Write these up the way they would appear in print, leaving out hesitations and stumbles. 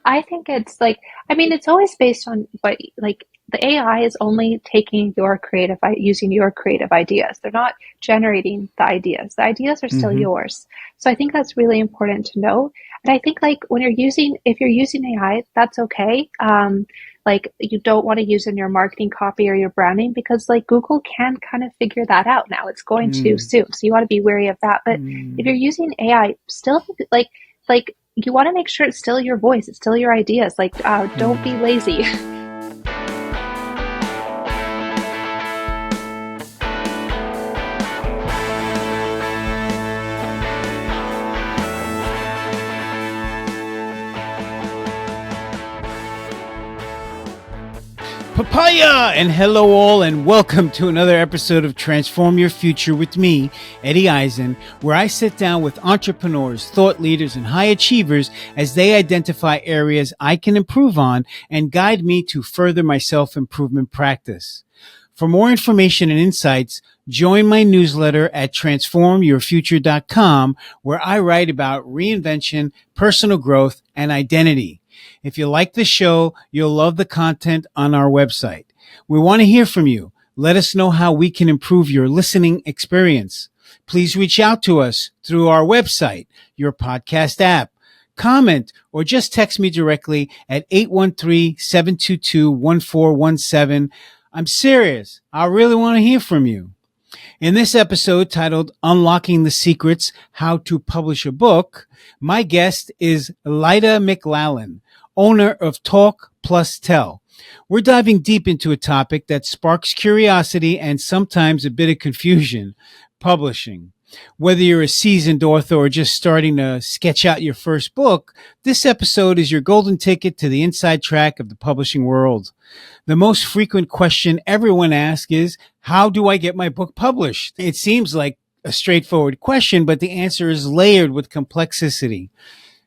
I think it's like, I mean, it's always based on what, like, the AI is only taking your using your creative ideas. They're not generating the ideas. The ideas are still Hmm. yours. So I think that's really important to know. And I think like if you're using AI, that's okay. Like you don't want to use in your marketing copy or your branding because like Google can kind of figure that out now. It's going to Mm. soon. So you want to be wary of that. But if you're Mm. using AI, still like you want to make sure it's still your voice, it's still your ideas. Like, don't be Mm. lazy. Papaya! And hello all, and welcome to another episode of Transform Your Future with me, Eddie Isin, where I sit down with entrepreneurs, thought leaders, and high achievers as they identify areas I can improve on and guide me to further my self-improvement practice. For more information and insights, join my newsletter at transformyourfuture.com, where I write about reinvention, personal growth, and identity. If you like the show, you'll love the content on our website. We want to hear from you. Let us know how we can improve your listening experience. Please reach out to us through our website, your podcast app. Comment or just text me directly at 813-722-1417. I'm serious. I really want to hear from you. In this episode titled Unlocking the Secrets, How to Publish a Book, my guest is Lyda Mclallen, owner of Talk Plus Tell. We're diving deep into a topic that sparks curiosity and sometimes a bit of confusion: publishing. Whether you're a seasoned author or just starting to sketch out your first book, this episode is your golden ticket to the inside track of the publishing world. The most frequent question everyone asks is, how do I get my book published? It seems like a straightforward question, but the answer is layered with complexity.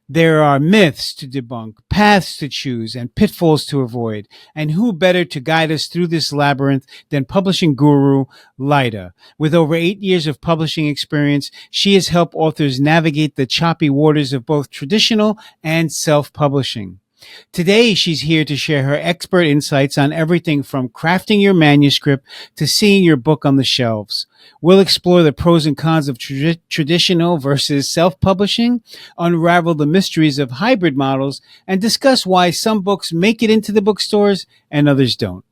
There are myths to debunk, paths to choose, and pitfalls to avoid. And who better to guide us through this labyrinth than publishing guru Lyda? With over 8 years of publishing experience, she has helped authors navigate the choppy waters of both traditional and self-publishing. Today, she's here to share her expert insights on everything from crafting your manuscript to seeing your book on the shelves. We'll explore the pros and cons of traditional versus self-publishing, unravel the mysteries of hybrid models, and discuss why some books make it into the bookstores and others don't.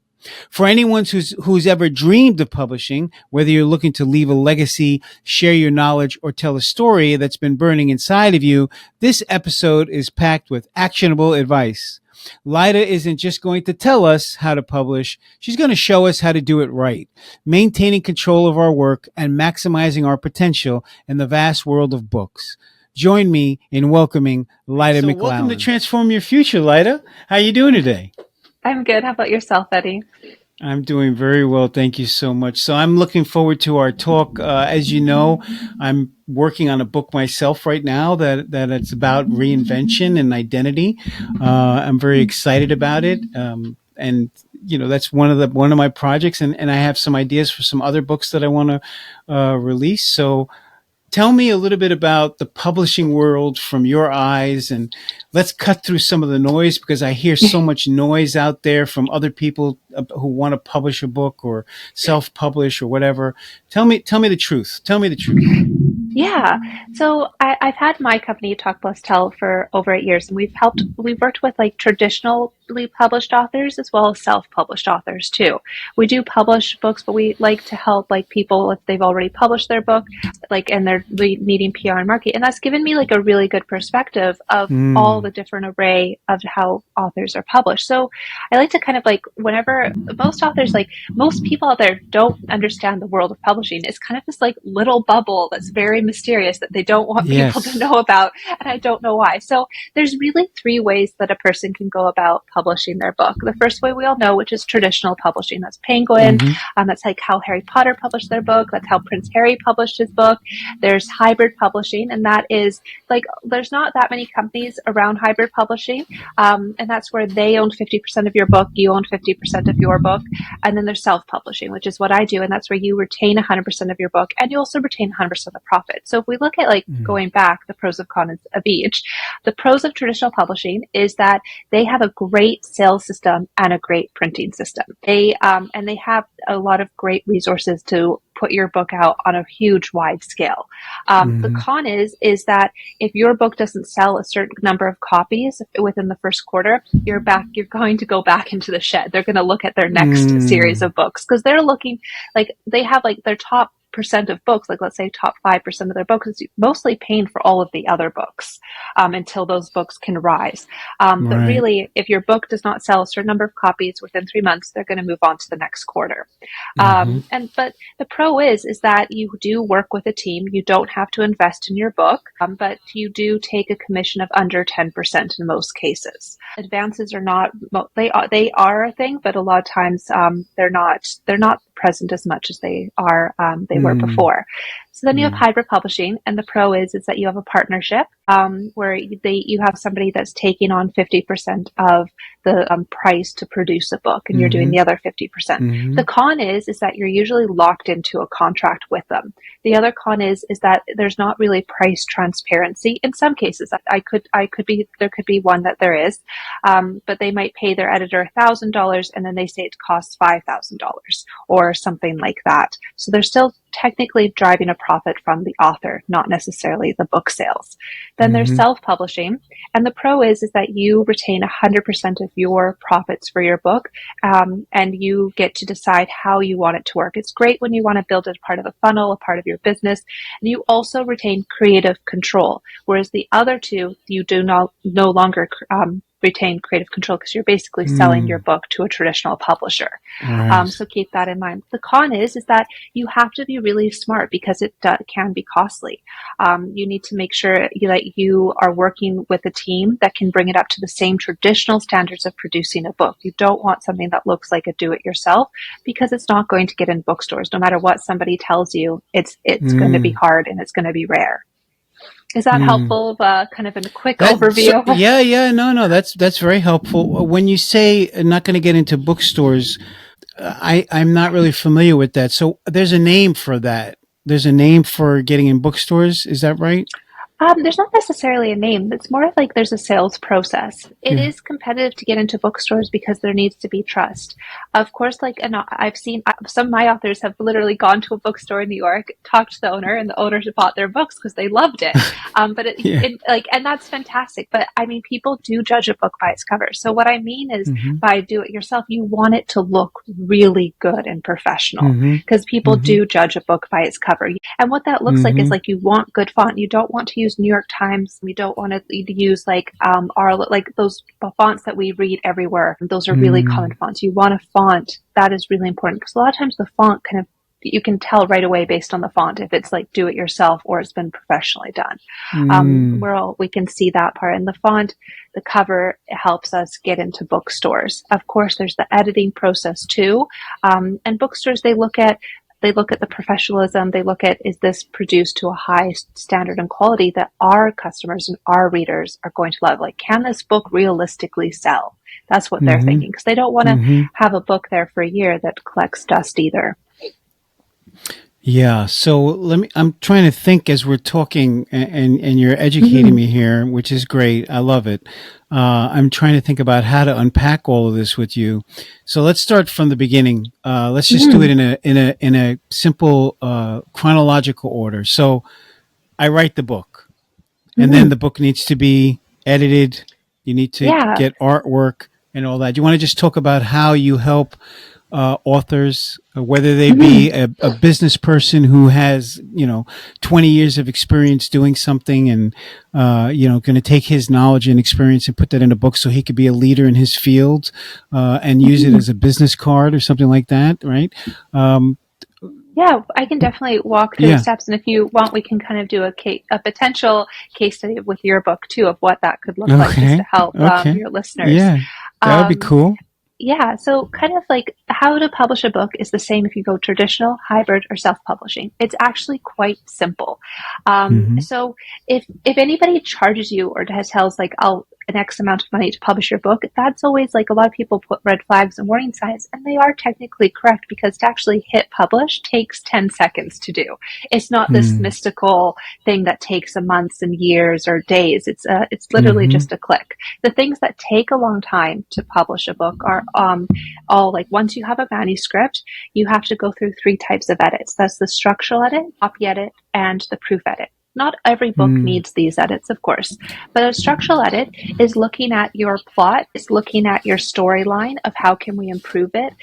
For anyone who's ever dreamed of publishing, whether you're looking to leave a legacy, share your knowledge, or tell a story that's been burning inside of you, this episode is packed with actionable advice. Lyda isn't just going to tell us how to publish, she's going to show us how to do it right, maintaining control of our work and maximizing our potential in the vast world of books. Join me in welcoming Lyda Mclallen. Welcome to Transform Your Future, Lyda. How are you doing today? I'm good. How about yourself, Eddie? I'm doing very well. Thank you so much. So I'm looking forward to our talk. As you know, I'm working on a book myself right now that it's about reinvention and identity. I'm very excited about it. And you know, that's one of my projects, and I have some ideas for some other books that I want to release. So tell me a little bit about the publishing world from your eyes, and let's cut through some of the noise, because I hear so much noise out there from other people who want to publish a book or self-publish or whatever. Tell me the truth. Tell me the truth. Yeah. So I've had my company Talk Plus Tell for over 8 years, and we've worked with like traditionally published authors as well as self-published authors too. We do publish books, but we like to help like people if they've already published their book, like, and they're needing PR and marketing. And that's given me like a really good perspective of all Mm. the different array of how authors are published. So I like to kind of like, whenever most authors, like most people out there don't understand the world of publishing. It's kind of this like little bubble that's very mysterious that they don't want people to Yes. know about, and I don't know why. So there's really three ways that a person can go about publishing their book. The first way we all know, which is traditional publishing. That's Penguin. Mm-hmm. That's like how Harry Potter published their book. That's how Prince Harry published his book. There's hybrid publishing, and that is like there's not that many companies around hybrid publishing, and that's where they own 50% of your book, you own 50% of your book, and then there's self-publishing, which is what I do, and that's where you retain 100% of your book, and you also retain 100% of the profit. So if we look at like going back, the pros and cons of each, the pros of traditional publishing is that they have a great sales system and a great printing system. They have a lot of great resources to put your book out on a huge wide scale. The con is that if your book doesn't sell a certain number of copies within the first quarter, you're going to go back into the shed. They're going to look at their next series of books because they're looking like they have like their top percent of books, like let's say top 5% of their books is mostly paying for all of the other books until those books can rise. But really, if your book does not sell a certain number of copies within 3 months, they're going to move on to the next quarter. But the pro is that you do work with a team. You don't have to invest in your book, but you do take a commission of under 10% in most cases. Advances are not, they are a thing, but a lot of times they're not present as much as they were before. So then you have hybrid publishing, and the pro is that you have a partnership where you have somebody that's taking on 50% of the price to produce a book, and you're doing the other 50%. The con is that you're usually locked into a contract with them. The other con is that there's not really price transparency. In some cases, there could be one that there is, but they might pay their editor $1,000 and then they say it costs $5,000 or something like that. So they're still technically driving a profit from the author, not necessarily the book sales. Then there's self-publishing, and the pro is that you retain 100% of your profits for your book, and you get to decide how you want it to work. It's great when you want to build it part of a funnel, a part of your business, and you also retain creative control, whereas the other two, you do no longer retain creative control because you're basically selling your book to a traditional publisher. Right. So keep that in mind. The con is that you have to be really smart because it can be costly. You need to make sure that you are working with a team that can bring it up to the same traditional standards of producing a book. You don't want something that looks like a do-it-yourself because it's not going to get in bookstores. No matter what somebody tells you, it's going to be hard and it's going to be rare. Is that helpful? Kind of in a quick overview? No, that's very helpful. When you say not going to get into bookstores, I'm not really familiar with that. So there's a name for that. There's a name for getting in bookstores. Is that right? There's not necessarily a name. It's more like there's a sales process. It is competitive to get into bookstores because there needs to be trust. Of course, I've seen some of my authors have literally gone to a bookstore in New York, talked to the owner, and the owners bought their books because they loved it. And that's fantastic. But I mean, people do judge a book by its cover. So what I mean is by do it yourself, you want it to look really good and professional because people do judge a book by its cover. And what that looks like is like you want good font. You don't want to use New York Times. We don't want to use like those fonts that we read everywhere. Those are really common fonts. You want a font that is really important because a lot of times the font you can tell right away based on the font if it's like do it yourself or it's been professionally done. We can see that part. And the font, the cover helps us get into bookstores. Of course, there's the editing process too. And bookstores, they look at the professionalism. They look at, is this produced to a high standard and quality that our customers and our readers are going to love? Like, can this book realistically sell? That's what they're thinking because they don't want to have a book there for a year that collects dust either. Yeah. So I'm trying to think as we're talking and you're educating me here, which is great. I love it. I'm trying to think about how to unpack all of this with you. So let's start from the beginning. Let's just do it in a simple, chronological order. So I write the book and then the book needs to be edited. You need to get artwork and all that. Do you want to just talk about how you help authors, whether they be a business person who has, 20 years of experience doing something and, going to take his knowledge and experience and put that in a book so he could be a leader in his field, and use it as a business card or something like that, right? Yeah, I can definitely walk through the steps. And if you want, we can kind of do a potential case study with your book too of what that could look like just to help your listeners. Yeah. That would be cool. Yeah, so kind of like how to publish a book is the same if you go traditional, hybrid, or self-publishing. It's actually quite simple. Hmm. So if anybody charges you or tells like I'll an X amount of money to publish your book, that's always like a lot of people put red flags and warning signs, and they are technically correct because to actually hit publish takes 10 seconds to do. It's not this Mm-hmm. mystical thing that takes a months and years or days. It's literally just a click. The things that take a long time to publish a book are all like once you have a manuscript, you have to go through three types of edits. That's the structural edit, copy edit, and the proof edit. Not every book Mm-hmm. needs these edits, of course, but a structural edit is looking at your plot, it's looking at your storyline of how can we improve it.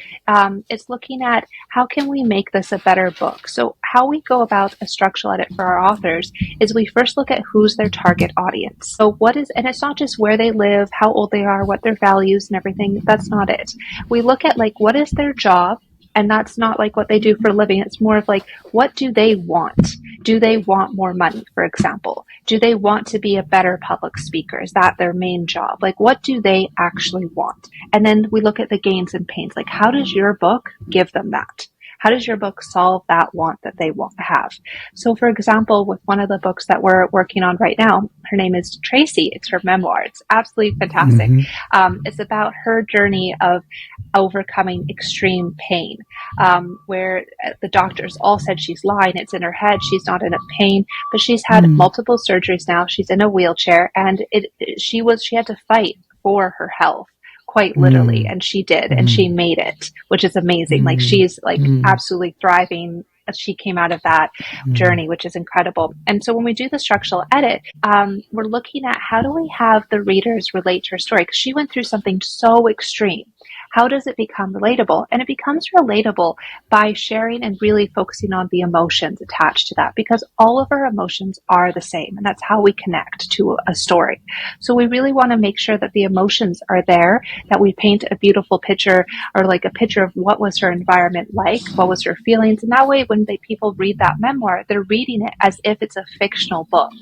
It's looking at how can we make this a better book. So how we go about a structural edit for our authors is we first look at who's their target audience. So what is, and it's not just where they live, how old they are, what their values and everything. That's not it. We look at like what is their job, and that's not like what they do for a living. It's more of like, what do they want? Do they want more money, for example? Do they want to be a better public speaker? Is that their main job? Like, what do they actually want? And then we look at the gains and pains. Like, how does your book give them that? How does your book solve that want that they want to have? So, for example, with one of the books that we're working on right now, her name is Tracy. It's her memoir. It's absolutely fantastic. Mm-hmm. It's about her journey of overcoming extreme pain, where the doctors all said she's lying. It's in her head. She's not in a pain, but she's had multiple surgeries now. She's in a wheelchair, and she had to fight for her health quite literally, and she did, and she made it, which is amazing. Like she's like absolutely thriving as she came out of that journey, which is incredible. And so when we do the structural edit, we're looking at how do we have the readers relate to her story, because she went through something so extreme. How does it become relatable? And it becomes relatable by sharing and really focusing on the emotions attached to that, because all of our emotions are the same, and that's how we connect to a story. So we really want to make sure that the emotions are there, that we paint a beautiful picture, or like a picture of what was her environment like, what was her feelings, and that way when people read that memoir, they're reading it as if it's a fictional book,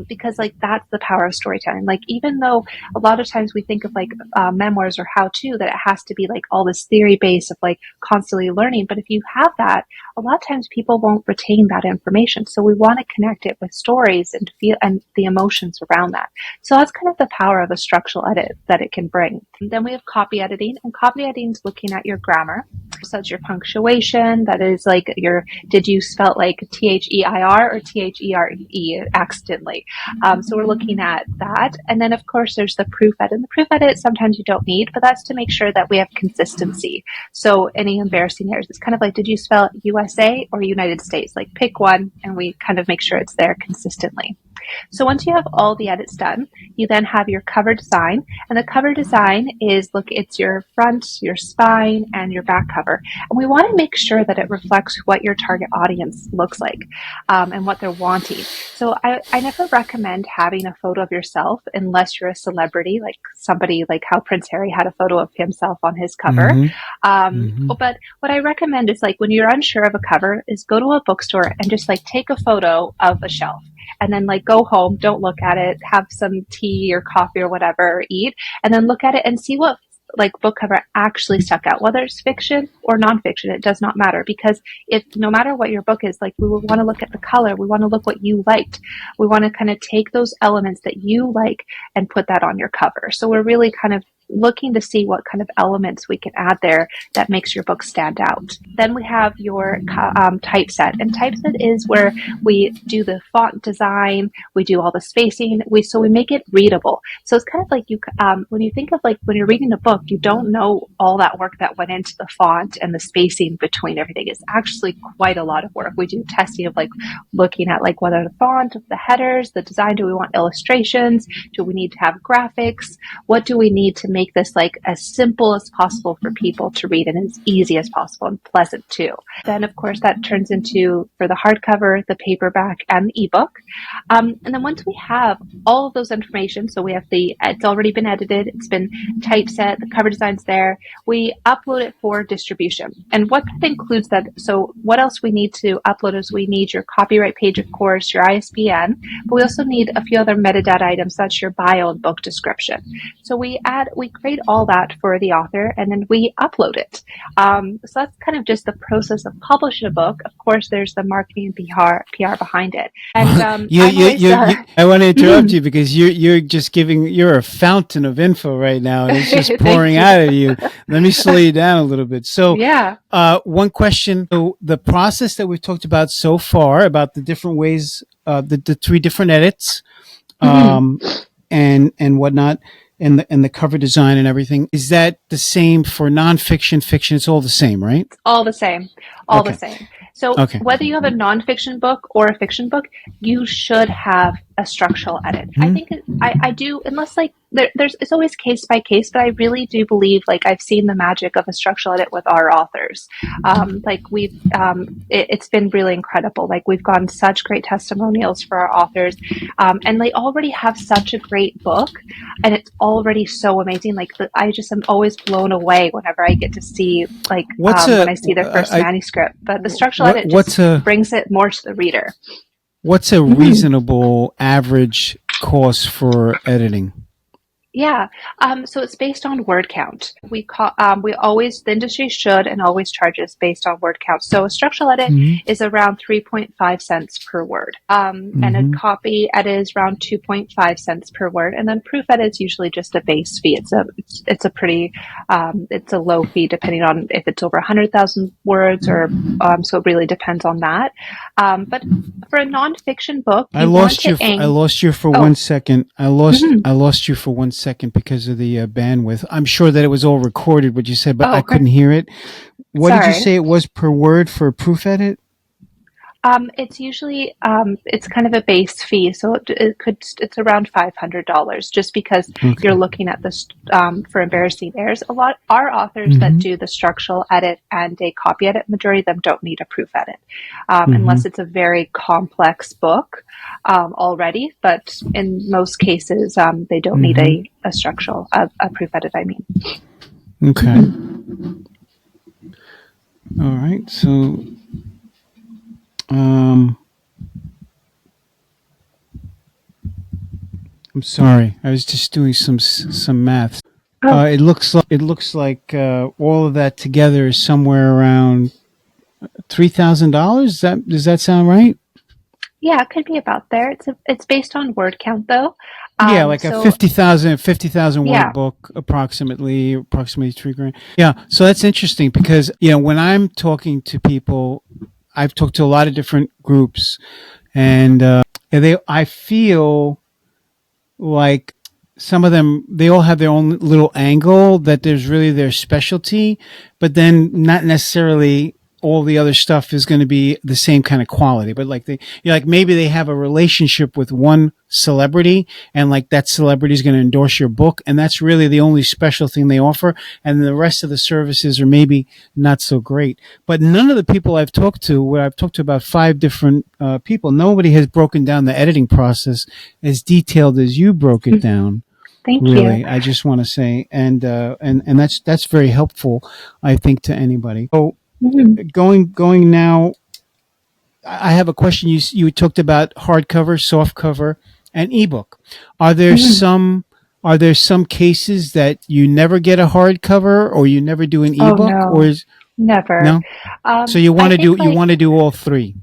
because like that's the power of storytelling. Like even though a lot of times we think of like memoirs or how-to, that it has to be like all this theory base of like constantly learning, but if you have that, a lot of times people won't retain that information. So we want to connect it with stories and feel and the emotions around that. So that's kind of the power of a structural edit that it can bring. And then we have copy editing, and copy editing is looking at your grammar. So that's your punctuation. That is like did you spell like THEIR or THERE accidentally? So we're looking at that. And then of course there's the proof edit. And the proof edit sometimes you don't need, but that's to make sure that we have consistency. So any embarrassing errors, it's kind of like, did you spell USA or United States? Like pick one, and we kind of make sure it's there consistently. So once you have all the edits done, you then have your cover design, and the cover design is, it's your front, your spine, and your back cover. And we want to make sure that it reflects what your target audience looks like, and what they're wanting. So I never recommend having a photo of yourself unless you're a celebrity, like somebody like how Prince Harry had a photo of himself on his cover. But what I recommend is like when you're unsure of a cover is go to a bookstore and just like take a photo of a shelf. And then like go home, don't look at it, have some tea or coffee or whatever, or eat, and then look at it and see what like book cover actually stuck out, whether it's fiction or nonfiction. It does not matter, because if no matter what your book is, like we want to look at the color, we want to look what you liked, we want to kind of take those elements that you like and put that on your cover. So we're really kind of looking to see what kind of elements we can add there that makes your book stand out. Then we have your typeset, and typeset is where we do the font design, we do all the spacing, we make it readable. So it's kind of like when you think of like when you're reading a book, you don't know all that work that went into the font and the spacing between everything. It's actually quite a lot of work. We do testing of like looking at like what are the font of the headers, the design. Do we want illustrations? Do we need to have graphics? What do we need to make this like as simple as possible for people to read and as easy as possible and pleasant too? Then of course that turns into for the hardcover, the paperback, and the ebook. And then once we have all of those information, so we have it's already been edited, it's been typeset, the cover design's there, we upload it for distribution. And what that includes that, so what else we need to upload is we need your copyright page, of course, your ISBN, but we also need a few other metadata items, such as your bio and book description. So we we create all that for the author, and then we upload it. So that's kind of just the process of publishing a book. Of course, there's the marketing and PR behind it. And I'm always I want to interrupt you because you're a fountain of info right now, and it's just pouring out of you. Let me slow you down a little bit. So, yeah. One question: so the process that we've talked about so far, about the different ways, the three different edits, and whatnot, and the cover design and everything, is that the same for nonfiction, fiction? It's all the same, right? All the same. All Okay. the same. So Okay. whether you have a nonfiction book or a fiction book, you should have a structural edit. I think I do, unless like there's it's always case by case, but I really do believe, like, I've seen the magic of a structural edit with our authors. Like it's been really incredible. Like, we've gotten such great testimonials for our authors, and they already have such a great book, and it's already so amazing. Like, I just am always blown away whenever I get to see, like, when I see their first manuscript. But the structural edit just brings it more to the reader. What's a reasonable average cost for editing? Yeah. So it's based on word count. We always, the industry should and always charges based on word count. So a structural edit is around 3.5 cents per word. And a copy edit is around 2.5 cents per word. And then proof edit is usually just a base fee. It's a pretty, it's a low fee depending on if it's over 100,000 words or, so it really depends on that. But for a nonfiction book, I lost you for 1 second. I lost you for 1 second because of the bandwidth. I'm sure that it was all recorded what you said, but I couldn't hear it. What did you say it was per word for a proof edit? It's usually it's kind of a base fee, so it's around $500, just because you're looking at this for embarrassing errors. A lot our authors that do the structural edit and a copy edit, majority of them don't need a proof edit, unless it's a very complex book already. But in most cases, they don't need a structural a proof edit. I mean. Okay. All right. So. I'm sorry. I was just doing some math. It looks like all of that together is somewhere around $3,000. Does that sound right? Yeah, it could be about there. It's based on word count, though. Yeah, like a 50,000 word book, approximately $3,000. Yeah, so that's interesting because when I'm talking to people, I've talked to a lot of different groups, and I feel like some of them, they all have their own little angle that there's really their specialty, but then not necessarily all the other stuff is going to be the same kind of quality. But like maybe they have a relationship with one celebrity, and like that celebrity is going to endorse your book, and that's really the only special thing they offer, and the rest of the services are maybe not so great. But none of the people I've talked to, where I've talked to about 5 different people, nobody has broken down the editing process as detailed as you broke it down. Thank you. you. I just want to say, and that's very helpful, I think, to anybody. So going now, I have a question. You talked about hardcover, softcover, and ebook. Are there some cases that you never get a hardcover, or you never do an ebook, or never? No. So you want to do all 3.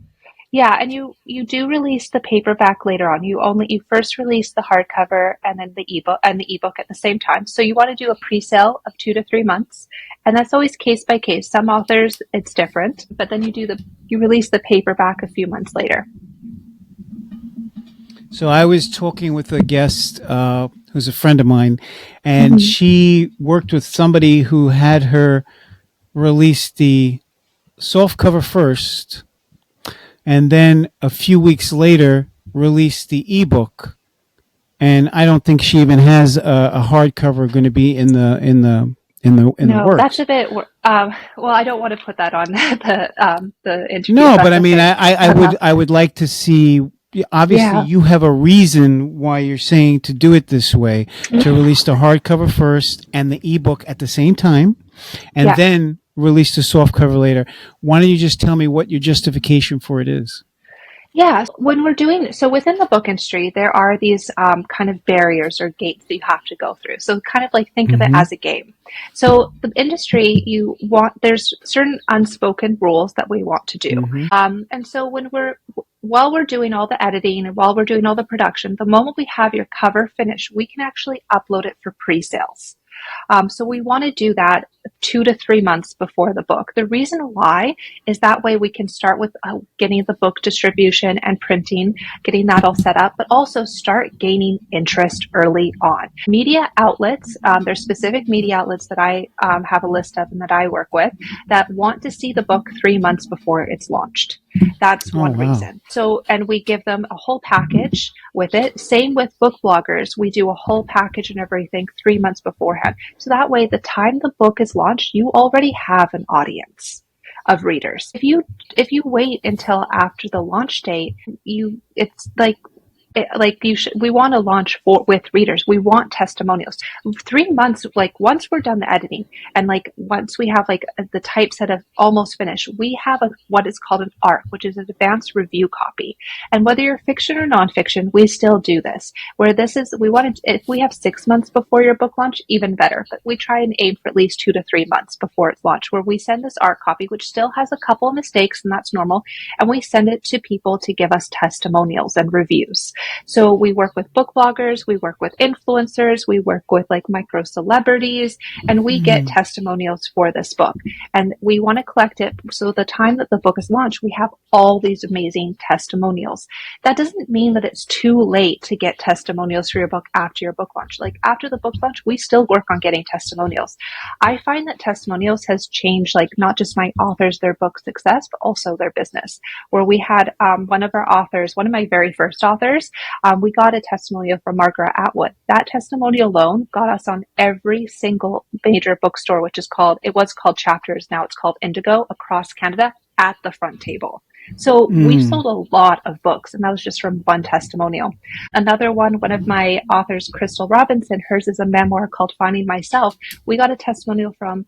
Yeah, and you do release the paperback later on. You first release the hardcover and then the ebook at the same time. So you want to do a pre-sale of 2 to 3 months, and that's always case by case. Some authors it's different, but then you release the paperback a few months later. So I was talking with a guest who's a friend of mine, and she worked with somebody who had her release the softcover first, and then a few weeks later released the ebook. And I don't think she even has a hardcover going to be in the works. That's a bit. Well, I don't want to put that on the interview. No, but I mean, I would like to see. Obviously, you have a reason why you're saying to do it this way, to release the hardcover first and the ebook at the same time, and then release the softcover later. Why don't you just tell me what your justification for it is? Yeah, when we're doing so within the book industry, there are these kind of barriers or gates that you have to go through. So kind of like think of it Mm-hmm. as a game. So the industry, there's certain unspoken rules that we want to do. Mm-hmm. And so while we're doing all the editing and while we're doing all the production, the moment we have your cover finished, we can actually upload it for pre-sales. So we want to do that 2 to 3 months before the book. The reason why is that way we can start with getting the book distribution and printing, getting that all set up, but also start gaining interest early on. Media outlets, there's specific media outlets that I have a list of and that I work with that want to see the book 3 months before it's launched. That's Oh, one wow. reason. So, and we give them a whole package with it. Same with book bloggers. We do a whole package and everything 3 months beforehand. So that way, the time the book is launched, you already have an audience of readers. If you wait until after the launch date, it's like you should we want to launch with readers. We want testimonials. 3 months, like once we're done the editing and like once we have like the typeset of almost finished, we have what is called an ARC, which is an advanced review copy. And whether you're fiction or nonfiction, we still do this. Where this is, we want to, if we have 6 months before your book launch, even better. But we try and aim for at least 2 to 3 months before it's launched, where we send this ARC copy, which still has a couple of mistakes, and that's normal. And we send it to people to give us testimonials and reviews. So we work with book bloggers, we work with influencers, we work with like micro celebrities, and we get Mm. testimonials for this book. And we want to collect it so the time that the book is launched, we have all these amazing testimonials. That doesn't mean that it's too late to get testimonials for your book after your book launch. Like after the book launch, we still work on getting testimonials. I find that testimonials has changed like not just my authors, their book success, but also their business. Where we had one of our authors, one of my very first authors, we got a testimonial from Margaret Atwood. That testimonial alone got us on every single major bookstore, it was called Chapters. Now it's called Indigo across Canada at the front table. So we've Mm. sold a lot of books, and that was just from one testimonial. Another one of my authors, Crystal Robinson, hers is a memoir called Finding Myself. We got a testimonial from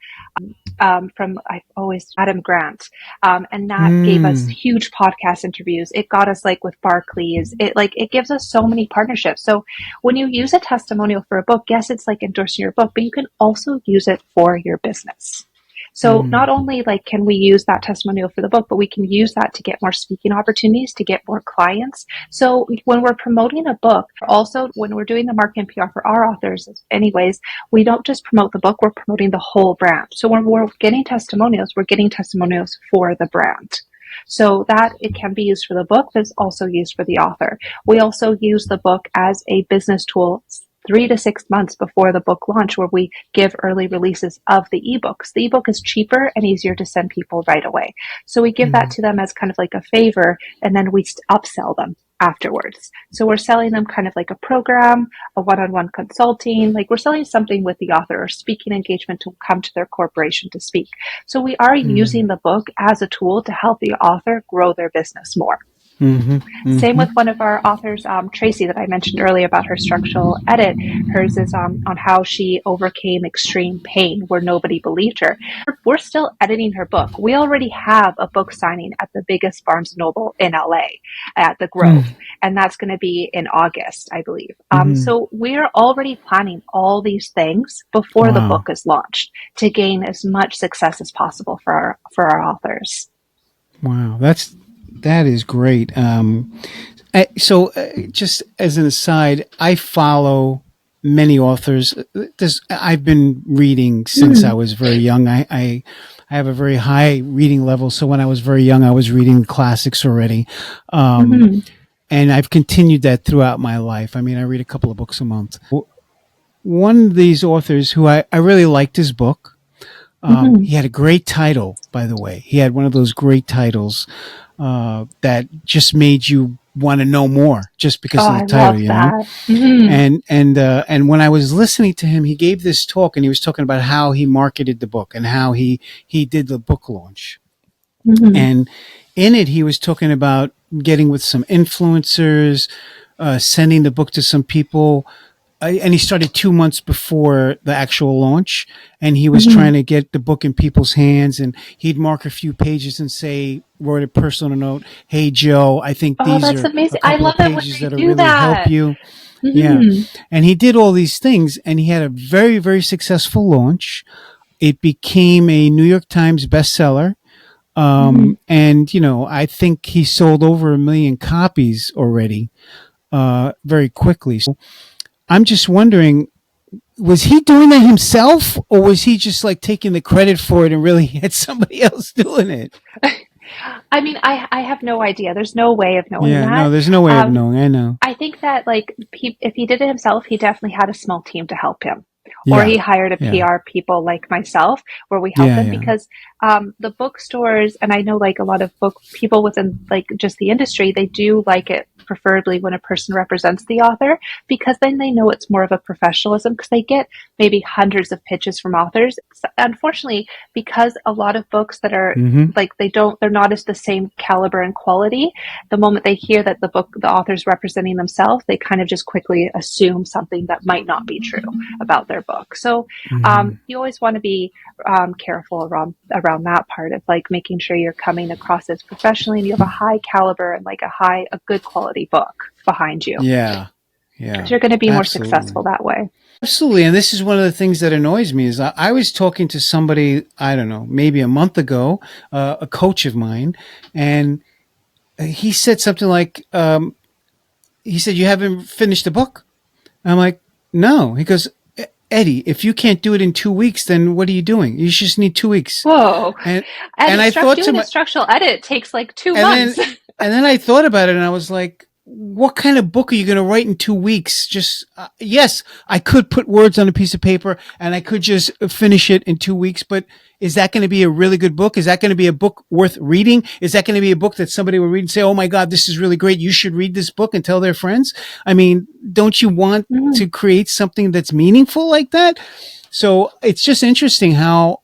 I always Adam Grant, and that gave us Mm. huge podcast interviews. It got us like with Barclays. It gives us so many partnerships. So when you use a testimonial for a book, yes, it's like endorsing your book, but you can also use it for your business. So Mm. not only like can we use that testimonial for the book, but we can use that to get more speaking opportunities, to get more clients. So when we're promoting a book, also when we're doing the marketing PR for our authors, anyways, we don't just promote the book, we're promoting the whole brand. So when we're getting testimonials, we're getting testimonials for the brand. So that it can be used for the book, but it's also used for the author. We also use the book as a business tool 3 to 6 months before the book launch, where we give early releases of the ebooks. The ebook is cheaper and easier to send people right away. So we give that Mm. to them as kind of like a favor, and then we upsell them afterwards. So we're selling them kind of like a program, a one-on-one consulting, like we're selling something with the author or speaking engagement to come to their corporation to speak. So we are using Mm. the book as a tool to help the author grow their business more. Mm-hmm. Same Mm-hmm. with one of our authors, Tracy, that I mentioned earlier about her structural edit. Hers is on how she overcame extreme pain where nobody believed her. We're still editing her book. We already have a book signing at the biggest Barnes Noble in LA at the Mm. Grove, and that's going to be in August, I believe. Mm-hmm. So we're already planning all these things before the Wow. book is launched to gain as much success as possible for our authors. Wow. That is great. Just as an aside, I follow many authors. I've been reading since I Mm-hmm. was very young. I have a very high reading level. So when I was very young, I was reading classics already. Um, Mm-hmm. and I've continued that throughout my life. I mean, I read a couple of books a month. One of these authors who I really liked his book. Mm-hmm. He had a great title, by the way. He had one of those great titles that just made you want to know more just Oh, because of the I title, love you know. that. Mm-hmm. And when I was listening to him, he gave this talk and he was talking about how he marketed the book and how he did the book launch. Mm-hmm. And in it, he was talking about getting with some influencers, sending the book to some people, and he started 2 months before the actual launch, and he was Mhm. trying to get the book in people's hands, and he'd mark a few pages and say, wrote a personal note, "Hey Joe, I think Oh, these that's are a amazing. I couple love of it when pages they that'll do really help that. you." Yeah. Mhm. And he did all these things, and he had a very, very successful launch. It became a New York Times bestseller. Mhm. And, I think he sold over 1 million copies already, very quickly. So I'm just wondering, was he doing that himself, or was he just like taking the credit for it and really had somebody else doing it? I mean, I have no idea. There's no way of knowing Yeah, no, that. there's no way of Um, knowing. I know. I think that like if he did it himself, he definitely had a small team to help him, or Yeah. he hired a Yeah. PR people like myself, where we help Yeah. them Yeah. because the bookstores and I know like a lot of book people within like just the industry, they do like it preferably when a person represents the author because then they know it's more of a professionalism because they get maybe hundreds of pitches from authors. So, unfortunately, because a lot of books that are Mm-hmm. like they're not as the same caliber and quality the moment they hear that the author's representing themselves, they kind of just quickly assume something that might not be true about their book. So Mm-hmm. you always want to be careful around that part of like making sure you're coming across as professionally and you have a high caliber and like a good quality book behind you. Yeah. Because Yeah. you're going to be more Absolutely. successful that way. Absolutely. And this is one of the things that annoys me is I was talking to somebody, I don't know, maybe a month ago, a coach of mine, and he said something like, he said, "You haven't finished the book?" I'm like, "No." He goes, "Eddie, if you can't do it in 2 weeks, then what are you doing? You just need 2 weeks." Whoa. And, And and I thought to doing a my, structural edit takes like two and then months. I thought about it, and I was like, what kind of book are you going to write in 2 weeks? Just yes, I could put words on a piece of paper and I could just finish it in 2 weeks, but is that going to be a really good book? Is that going to be a book worth reading? Is that going to be a book that somebody will read and say, "Oh my god, this is really great, you should read this book," and tell their friends? I mean, don't you want Mm. to create something that's meaningful like that? So it's just interesting how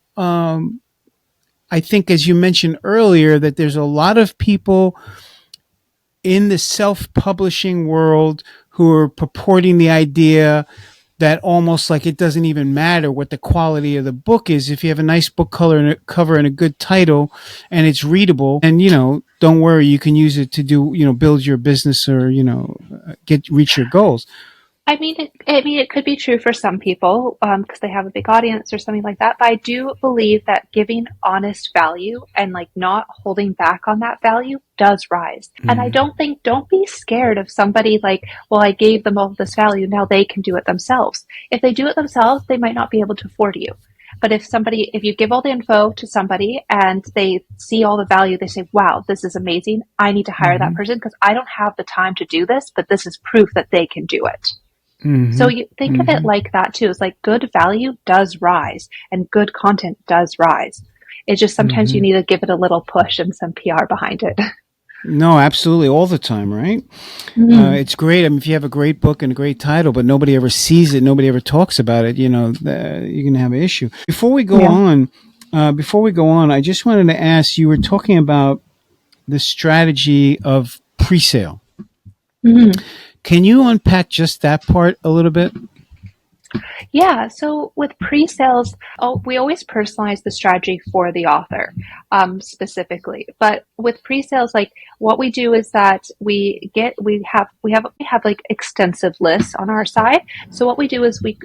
I think, as you mentioned earlier, that there's a lot of people in the self-publishing world who are purporting the idea that almost like it doesn't even matter what the quality of the book is. If you have a nice book color and a cover and a good title and it's readable, and don't worry, you can use it to do, build your business or, reach your goals. I mean, it could be true for some people because they have a big audience or something like that. But I do believe that giving honest value and like not holding back on that value does rise. And I Mm-hmm. don't be scared of somebody like, well, I gave them all this value. Now they can do it themselves. If they do it themselves, they might not be able to afford you. But if you give all the info to somebody and they see all the value, they say, wow, this is amazing. I need to hire that Mm-hmm. person because I don't have the time to do this, but this is proof that they can do it. So Mm-hmm. you think of it Mm-hmm. like that too. It's like good value does rise and good content does rise. It's just sometimes you Mm-hmm. need to give it a little push and some PR behind it. No, absolutely, all the time, right? Mm, It's great. I mean, if you have a great book and a great title, but nobody ever sees it, nobody ever talks about it, you're going to have an issue. yeah. Before we go on, I just wanted to ask. You were talking about the strategy of pre-sale. Mhm. Can you unpack just that part a little bit? Yeah, so with pre-sales, we always personalize the strategy for the author specifically. But with pre-sales, like what we do is that we have like extensive lists on our side. So what we do is we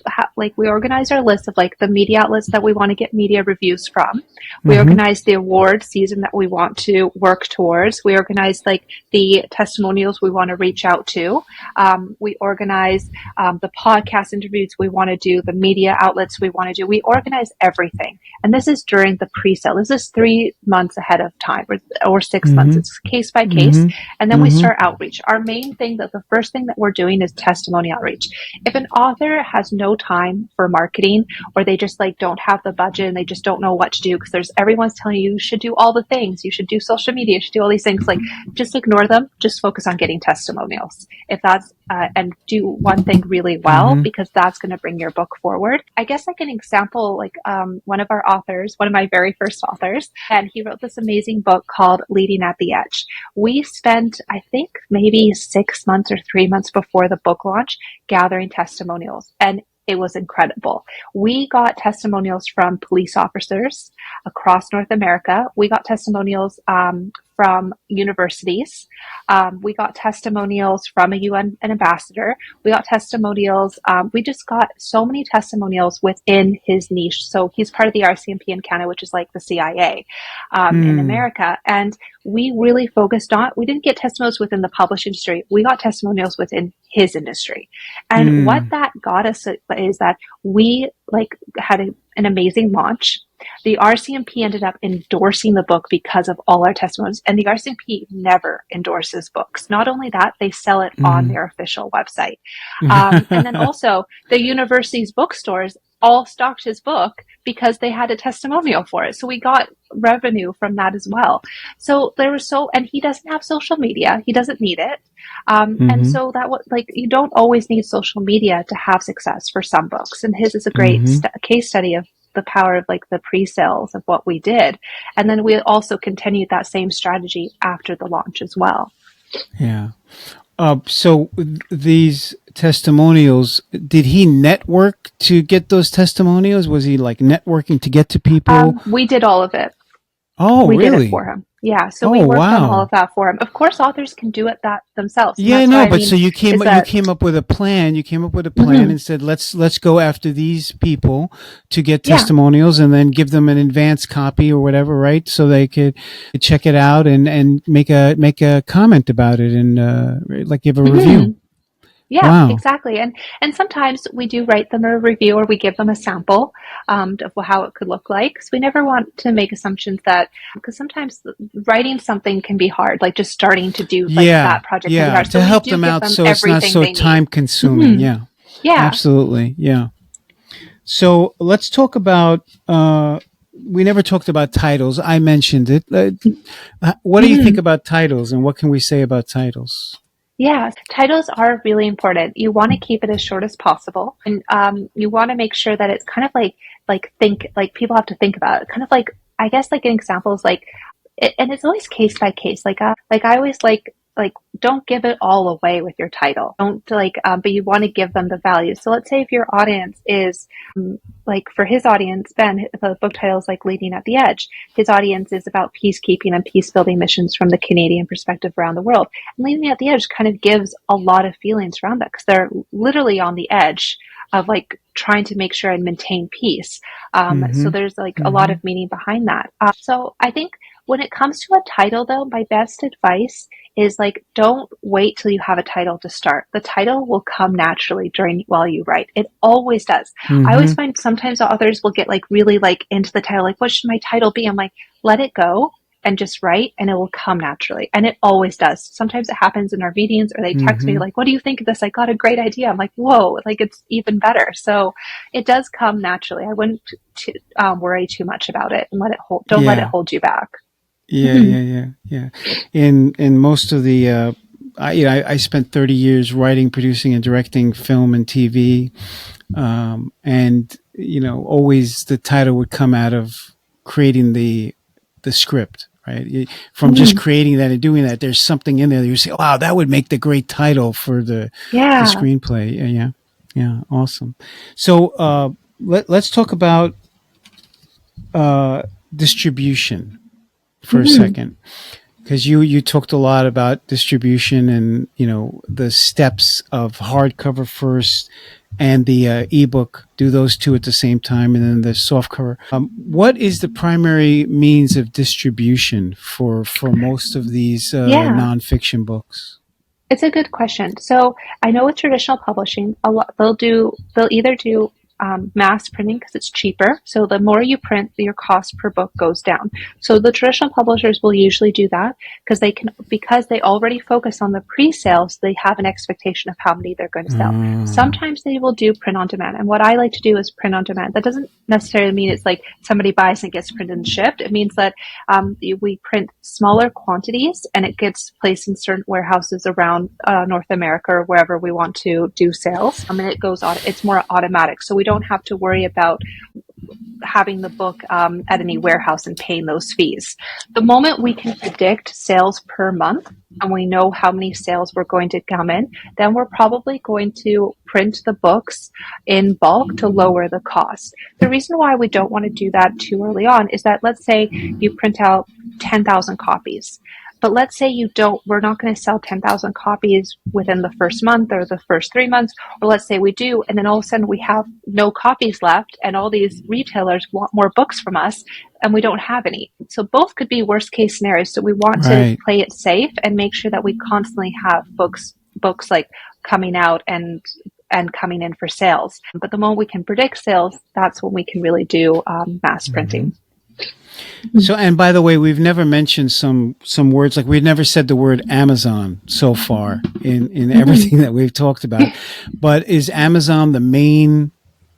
organize our list of like the media outlets that we want to get media reviews from. We Mm-hmm. organize the award season that we want to work towards. We organize like the testimonials we want to reach out to. We organize the podcast interviews we want to do, the media outlets we want to do. We organize everything. And this is during the pre-sale. This is 3 months ahead of time or 6 months. Mm-hmm. It's case by case. Mm-hmm. And then we Mm-hmm. start outreach. Our main thing that the first thing that we're doing is testimony outreach. If an author has no time for marketing or they just like don't have the budget and they just don't know what to do because everyone's telling you should do all the things. You should do social media. You should do all these things. Like just ignore them. Just focus on getting testimonials. If that's and do one thing really well Mm-hmm. because that's going to bring your book forward. I guess like an example, like one of our our authors, one of my very first authors, and he wrote this amazing book called Leading at the Edge. We spent, I think, maybe 6 months or 3 months before the book launch gathering testimonials, and it was incredible. We got testimonials from police officers across North America. We got testimonials from universities. We got testimonials from a UN ambassador. We got testimonials. We just got so many testimonials within his niche. So he's part of the RCMP in Canada, which is like the CIA in America. And we really focused on, we didn't get testimonials within the published industry. We got testimonials within his industry. And what that got us is that we had an amazing launch. The RCMP ended up endorsing the book because of all our testimonies, and the RCMP never endorses books. Not only that, they sell it on their official website. And then also the university's bookstores all stocked his book because they had a testimonial for it. So we got revenue from that as well. So and he doesn't have social media. He doesn't need it. And so that was you don't always need social media to have success for some books. And his is a great case study of the power of the pre-sales of what we did. And then we also continued that same strategy after the launch as well. Yeah. So these testimonials, did he network to get those testimonials? Was he networking to get to people? We did all of it. Oh, we really? did it for him. Yeah, so we worked on all of that for him. Of course, authors can do it themselves. Yeah, no, but so you came up with a plan. You came up with a plan and said, let's go after these people to get testimonials, and then give them an advance copy or whatever, right? So they could check it out and make a comment about it and give a review. Yeah, exactly. And sometimes we do write them a review, or we give them a sample of how it could look like. So we never want to make assumptions because sometimes writing something can be hard, just starting to do that project can be hard. So to help them out so it's not so time consuming. Yeah, absolutely. Yeah. So let's talk about, we never talked about titles. I mentioned it. What do you think about titles, and what can we say about titles? Yeah, titles are really important. You want to keep it as short as possible, and you want to make sure that it's kind of people have to think about it. Kind of I guess an example is and it's always case by case. I always don't give it all away with your title. Don't but you want to give them the value. So let's say if your audience is for his audience, Ben, the book title is Leading at the Edge. His audience is about peacekeeping and peace building missions from the Canadian perspective around the world. And Leading at the Edge kind of gives a lot of feelings around that, because they're literally on the edge of trying to make sure and maintain peace. So there's a lot of meaning behind that. So I think when it comes to a title, though, my best advice is don't wait till you have a title to start. The title will come naturally while you write. It always does. I always find sometimes authors will get really into the title, what should my title be? I'm let it go and just write, and it will come naturally. And it always does. Sometimes it happens in our meetings, or they text me what do you think of this? I got a great idea. I'm whoa, it's even better. So it does come naturally. I wouldn't worry too much about it, and don't let it hold you back. Yeah. In most of the, I spent 30 years writing, producing, and directing film and TV. And, always the title would come out of creating the script, right? From just creating that and doing that, there's something in there that you say, wow, that would make the great title for the screenplay. Yeah. Awesome. So, let's talk about, distribution for a second, because you talked a lot about distribution and the steps of hardcover first and the ebook. Do those two at the same time, and then the softcover. What is the primary means of distribution for most of these nonfiction books? It's a good question. So I know with traditional publishing, they'll either do mass printing because it's cheaper. So the more you print, your cost per book goes down. So the traditional publishers will usually do that because they already focus on the pre-sales. They have an expectation of how many they're going to sell. Sometimes they will do print on demand. And what I like to do is print on demand. That doesn't necessarily mean it's somebody buys and it gets printed and shipped. It means that we print smaller quantities and it gets placed in certain warehouses around North America or wherever we want to do sales. And it's more automatic. So we don't have to worry about having the book at any warehouse and paying those fees. The moment we can predict sales per month and we know how many sales we're going to come in, then we're probably going to print the books in bulk to lower the cost. The reason why we don't want to do that too early on is that, let's say you print out 10,000 copies. But let's say we're not going to sell 10,000 copies within the first month or the first 3 months, or let's say we do, and then all of a sudden we have no copies left and all these retailers want more books from us and we don't have any. So both could be worst case scenarios. So we want to play it safe and make sure that we constantly have books like coming out and coming in for sales. But the moment we can predict sales, that's when we can really do mass printing. So, and by the way, we've never mentioned some words, like we've never said the word Amazon so far in everything that we've talked about. But is Amazon the main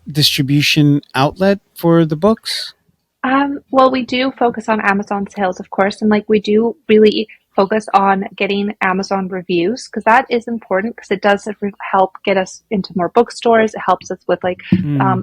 distribution outlet for the books? Well, we do focus on Amazon sales, of course, and like we do really focus on getting Amazon reviews, because that is important, because it does help get us into more bookstores. It helps us with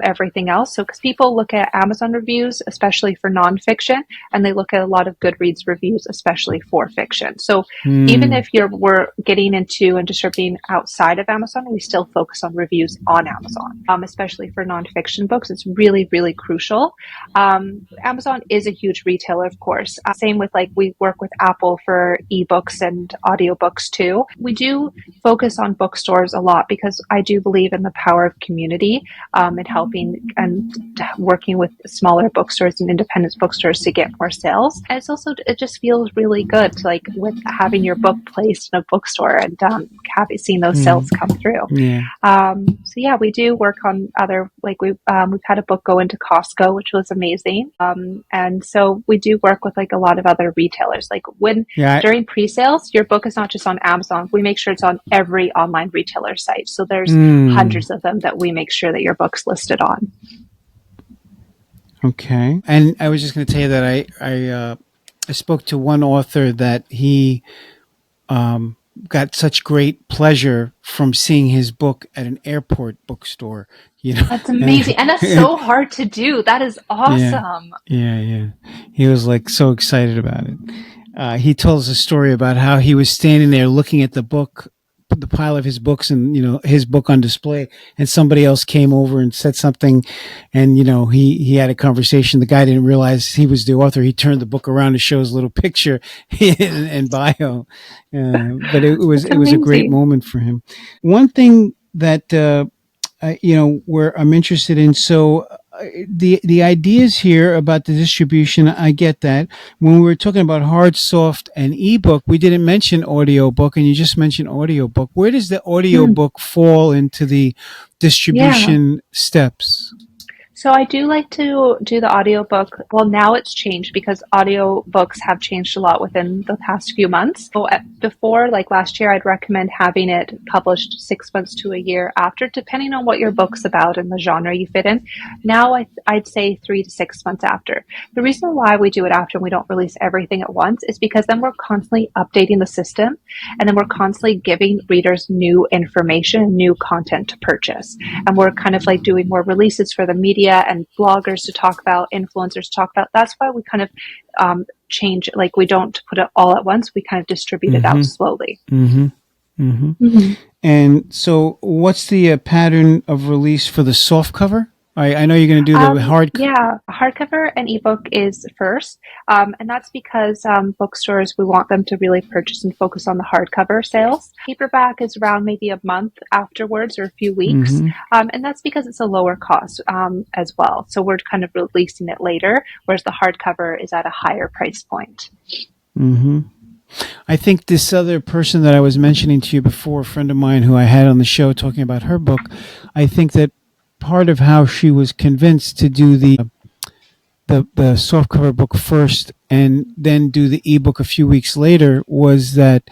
everything else. So because people look at Amazon reviews, especially for nonfiction, and they look at a lot of Goodreads reviews, especially for fiction. So even if we're getting into and distributing outside of Amazon, we still focus on reviews on Amazon, especially for nonfiction books. It's really, really crucial. Amazon is a huge retailer, of course. Same with we work with Apple for ebooks and audiobooks too. We do focus on bookstores a lot because I do believe in the power of community and helping and working with smaller bookstores and independent bookstores to get more sales. And it just feels really good with having your book placed in a bookstore and seeing those sales come through. Yeah. So yeah, we do work on other, we've had a book go into Costco, which was amazing. And so we do work with a lot of other retailers. During pre-sales, your book is not just on Amazon. We make sure it's on every online retailer site. So there's hundreds of them that we make sure that your book's listed on. Okay. And I was just going to tell you that I spoke to one author that he got such great pleasure from seeing his book at an airport bookstore. That's amazing. And that's so hard to do. That is awesome. Yeah. He was so excited about it. He told us a story about how he was standing there looking at the pile of his books and, his book on display, and somebody else came over and said something, and, he had a conversation. The guy didn't realize he was the author. He turned the book around to show his little picture and bio. But it was a great moment for him. One thing that, where I'm interested in, so the ideas here about the distribution, I get that. When we were talking about hard, soft, and ebook, we didn't mention audiobook, and you just mentioned audiobook. Where does the audiobook fall into the distribution steps? So I do like to do the audiobook. Well, now it's changed because audiobooks have changed a lot within the past few months. So before, last year, I'd recommend having it published 6 months to a year after, depending on what your book's about and the genre you fit in. Now I'd say 3 to 6 months after. The reason why we do it after and we don't release everything at once is because then we're constantly updating the system, and then we're constantly giving readers new information, new content to purchase. And we're kind of doing more releases for the media and bloggers to talk about, influencers to talk about. That's why we kind of change it. We don't put it all at once. We kind of distribute it out slowly. And so what's the pattern of release for the soft cover? I know you're going to do the hard. Yeah, hardcover and ebook is first, and that's because bookstores, we want them to really purchase and focus on the hardcover sales. Paperback is around maybe a month afterwards or a few weeks, and that's because it's a lower cost as well. So we're kind of releasing it later, whereas the hardcover is at a higher price point. I think this other person that I was mentioning to you before, a friend of mine who I had on the show talking about her book, I think that part of how she was convinced to do the softcover book first and then do the ebook a few weeks later was that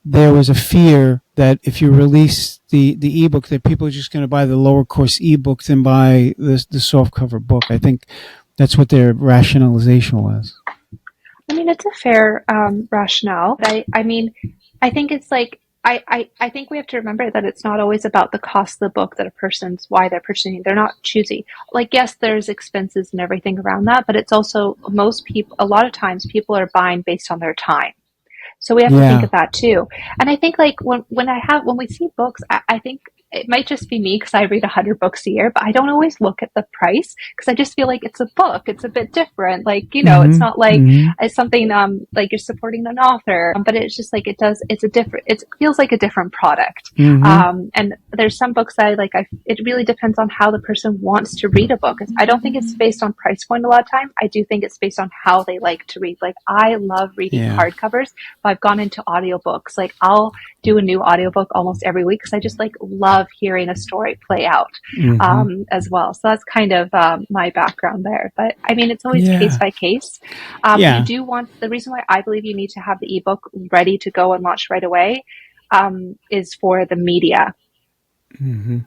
there was a fear that if you release the ebook, that people are just going to buy the lower cost ebook than buy the softcover book. I think that's what their rationalization was. I mean, it's a fair rationale. I mean, I think it's I think we have to remember that it's not always about the cost of the book that a person's why they're purchasing. They're not choosy. Like, yes, there's expenses and everything around that, but it's also most people, a lot of times people are buying based on their time. So we have to think Yeah. of that too. And I think like when we see books, I think it might just be me because I read 100 books a year, but I don't always look at the price because I just feel like it's a book. It's a bit different. Like, it's Mm-hmm. not like Mm-hmm. it's something like you're supporting an author, but it's just like it's a different, it feels like a different product. Mm-hmm. And there's some books that it really depends on how the person wants to read a book. I don't think it's based on price point a lot of time. I do think it's based on how they like to read. Like, I love reading Yeah. hardcovers. I've gone into audiobooks. Like, I'll do a new audiobook almost every week because I just like love hearing a story play out Mm-hmm. as well. So that's kind of my background there. But I mean, it's always case Yeah. by case. You Yeah. do want the reason why I believe you need to have the ebook ready to go and launch right away is for the media. Mm-hmm.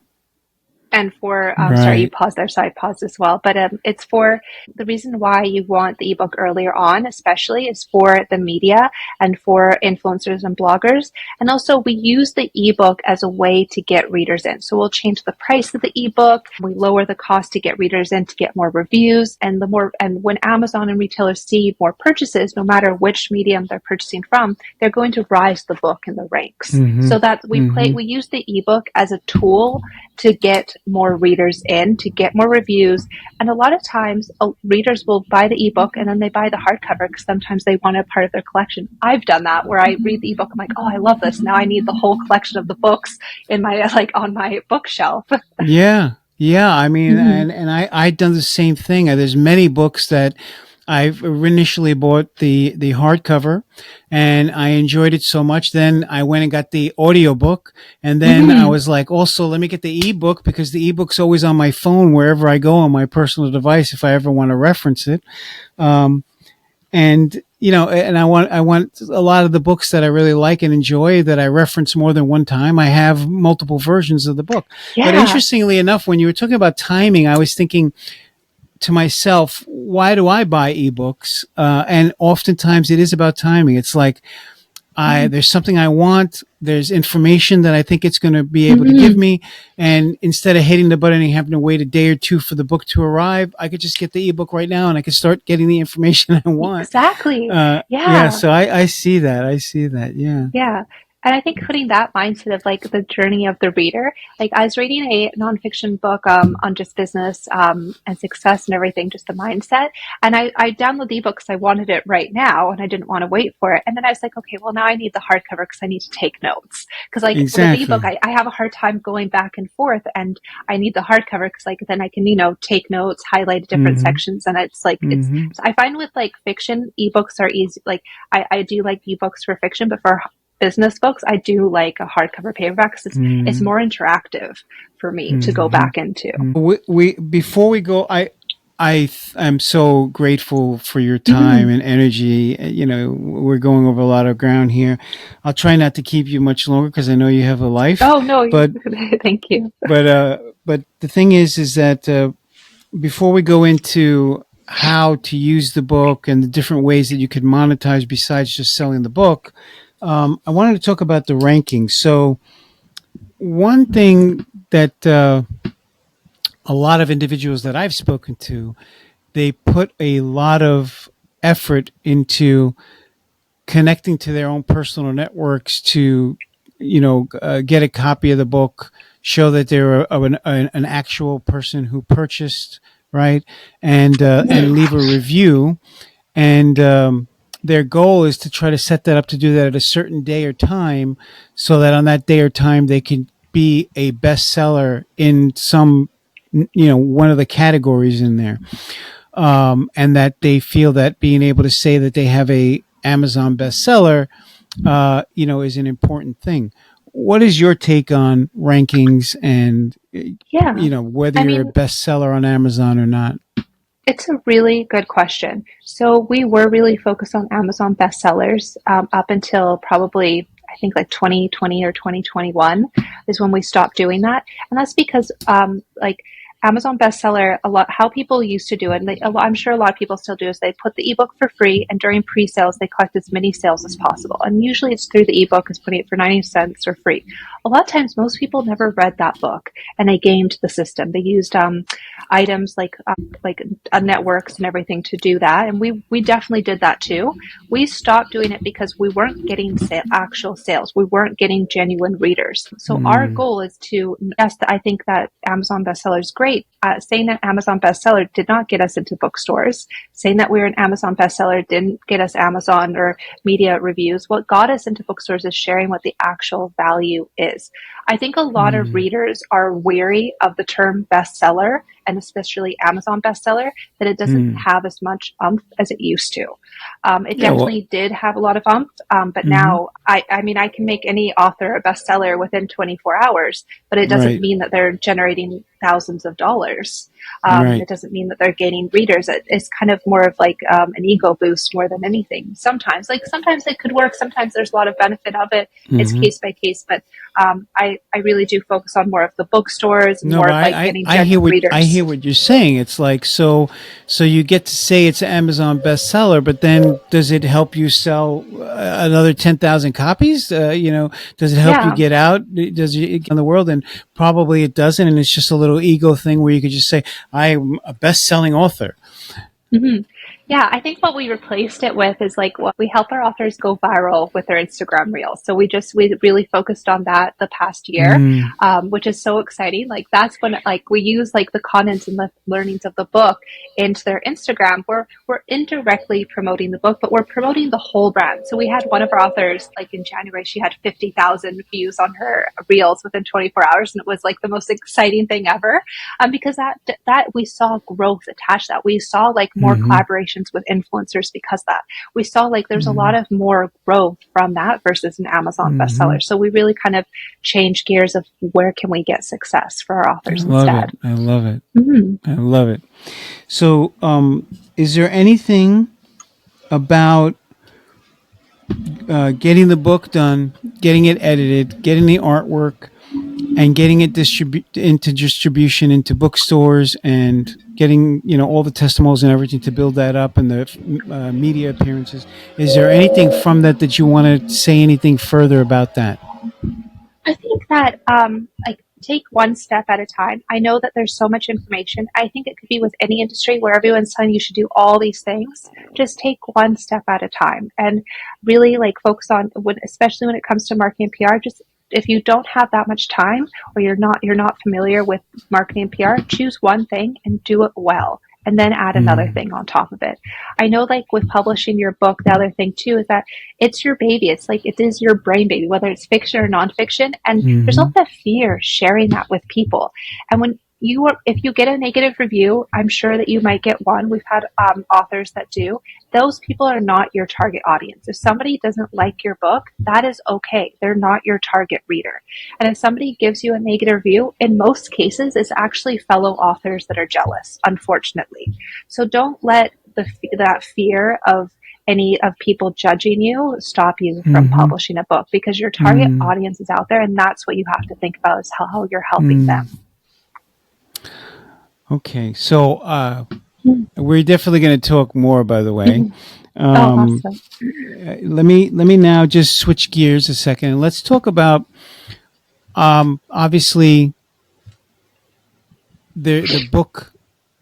And for, sorry, you Right. paused there, so I paused as well. But it's for the reason why you want the ebook earlier on, especially, is for the media and for influencers and bloggers. And also, we use the ebook as a way to get readers in. So we'll change the price of the ebook. We lower the cost to get readers in to get more reviews. And and when Amazon and retailers see more purchases, no matter which medium they're purchasing from, they're going to rise the book in the ranks. Mm-hmm. So that Mm-hmm. we use the ebook as a tool to get more readers in, to get more reviews. And a lot of times readers will buy the ebook and then they buy the hardcover because sometimes they want a part of their collection. I've done that where I read the ebook. I'm like, oh, I love this. Now I need the whole collection of the books in my, like, on my bookshelf. Yeah. Yeah. I mean, Mm-hmm. and I'd done the same thing. There's many books that I've initially bought the hardcover and I enjoyed it so much. Then I went and got the audiobook, and then I Mm-hmm. was like, also let me get the ebook because the ebook's always on my phone wherever I go on my personal device if I ever want to reference it. Um, and and I want a lot of the books that I really like and enjoy that I reference more than one time. I have multiple versions of the book. But Yeah. interestingly enough, when you were talking about timing, I was thinking to myself, why do I buy ebooks? And oftentimes it is about timing. It's like there's something I want. There's information that I think it's going to be able to give Mm-hmm. me. And instead of hitting the button and having to wait a day or two for the book to arrive, I could just get the ebook right now and I could start getting the information I want. Exactly. Yeah. Yeah. So I see that. I see that. Yeah. Yeah. And I think putting that mindset of like the journey of the reader, like I was reading a nonfiction book on just business and success and everything, just the mindset. And I downloaded the ebook because I wanted it right now and I didn't want to wait for it. And then I was like, okay, well, now I need the hardcover because I need to take notes. Because like with the ebook, Exactly. I have a hard time going back and forth and I need the hardcover because like then I can, take notes, highlight different Mm-hmm. sections. And it's like, Mm-hmm. I find with like fiction, ebooks are easy. Like I do like ebooks for fiction, but for business books, I do like a hardcover paperback because it's Mm-hmm. more interactive for me to go Mm-hmm. back into. We before we go, am so grateful for your time Mm-hmm. and energy. We're going over a lot of ground here. I'll try not to keep you much longer because I know you have a life. Oh no, But thank you. but the thing is that before we go into how to use the book and the different ways that you could monetize besides just selling the book, I wanted to talk about the rankings. So one thing that a lot of individuals that I've spoken to, they put a lot of effort into connecting to their own personal networks to, get a copy of the book, show that they're an actual person who purchased, right, and leave a review. And their goal is to try to set that up to do that at a certain day or time, so that on that day or time they can be a bestseller in some, one of the categories in there, and that they feel that being able to say that they have a Amazon bestseller, is an important thing. What is your take on rankings and, Yeah, whether I you're a mean, bestseller on Amazon or not? it's a really good question. So we were really focused on Amazon bestsellers up until probably I think like 2020 or 2021 is when we stopped doing that, and that's because like Amazon bestseller, a lot how people used to do it, and I'm sure a lot of people still do, is they put the ebook for free, and during pre-sales they collect as many sales as possible. And usually it's through the ebook, is putting it for 90 cents or free. A lot of times, most people never read that book, and they gamed the system. They used items like networks and everything to do that, and we definitely did that too. We stopped doing it because we weren't getting actual sales. We weren't getting genuine readers. So our goal is to, yes, I think that Amazon bestseller is great. Saying that Amazon bestseller did not get us into bookstores. Saying that we're an Amazon bestseller didn't get us Amazon or media reviews. What got us into bookstores is sharing what the actual value is. I think a lot of readers are weary of the term bestseller, and especially Amazon bestseller, that it doesn't have as much umph as it used to. It definitely did have a lot of umph, but now, I mean, I can make any author a bestseller within 24 hours, but it doesn't mean that they're generating thousands of dollars. It doesn't mean that they're gaining readers. It's kind of more of like an ego boost more than anything. Sometimes it could work. Sometimes there's a lot of benefit of it. It's case by case, but I really do focus on more of the bookstores, more of like getting genuine readers. I hear what you're saying. It's like, so you get to say it's an Amazon bestseller, but then does it help you sell another 10,000 copies? Does it help you get out? Does it get in the world? And probably it doesn't. And it's just a little ego thing where you could just say, I'm a best-selling author. Mm-hmm. Yeah, I think what we replaced it with is like what we help our authors go viral with their Instagram reels. So we really focused on that the past year, which is so exciting. Like that's when like we use like the contents and the learnings of the book into their Instagram. We're indirectly promoting the book, but we're promoting the whole brand. So we had one of our authors, like in January, she had 50,000 views on her reels within 24 hours, and it was like the most exciting thing ever, because that we saw growth attached. That we saw like more collaborations with influencers because of that. We saw like there's a lot of more growth from that versus an Amazon bestseller. So we really kind of changed gears of where can we get success for our authors instead. I love it. I love it. So is there anything about getting the book done, getting it edited, getting the artwork, and getting it into distribution into bookstores, and getting all the testimonials and everything to build that up, and the media appearances? Is there anything from that you want to say anything further about that? I think that like take one step at a time. I know that there's so much information. I think it could be with any industry where everyone's telling you should do all these things. Just take one step at a time and really like focus on especially when it comes to marketing and PR. Just if you don't have that much time, or you're not familiar with marketing and PR, choose one thing and do it well, and then add another thing on top of it. I know like with publishing your book, the other thing too is that it's your baby. It's like it is your brain baby, whether it's fiction or nonfiction. And there's a lot of fear sharing that with people. And when if you get a negative review, I'm sure that you might get one. We've had authors that do. Those people are not your target audience. If somebody doesn't like your book, that is okay. They're not your target reader. And if somebody gives you a negative review, in most cases, it's actually fellow authors that are jealous, unfortunately. So don't let that fear of any of people judging you stop you from publishing a book, because your target audience is out there, and that's what you have to think about, is how you're helping them. Okay, so we're definitely going to talk more, by the way. Awesome. Let me now just switch gears a second, and let's talk about obviously the book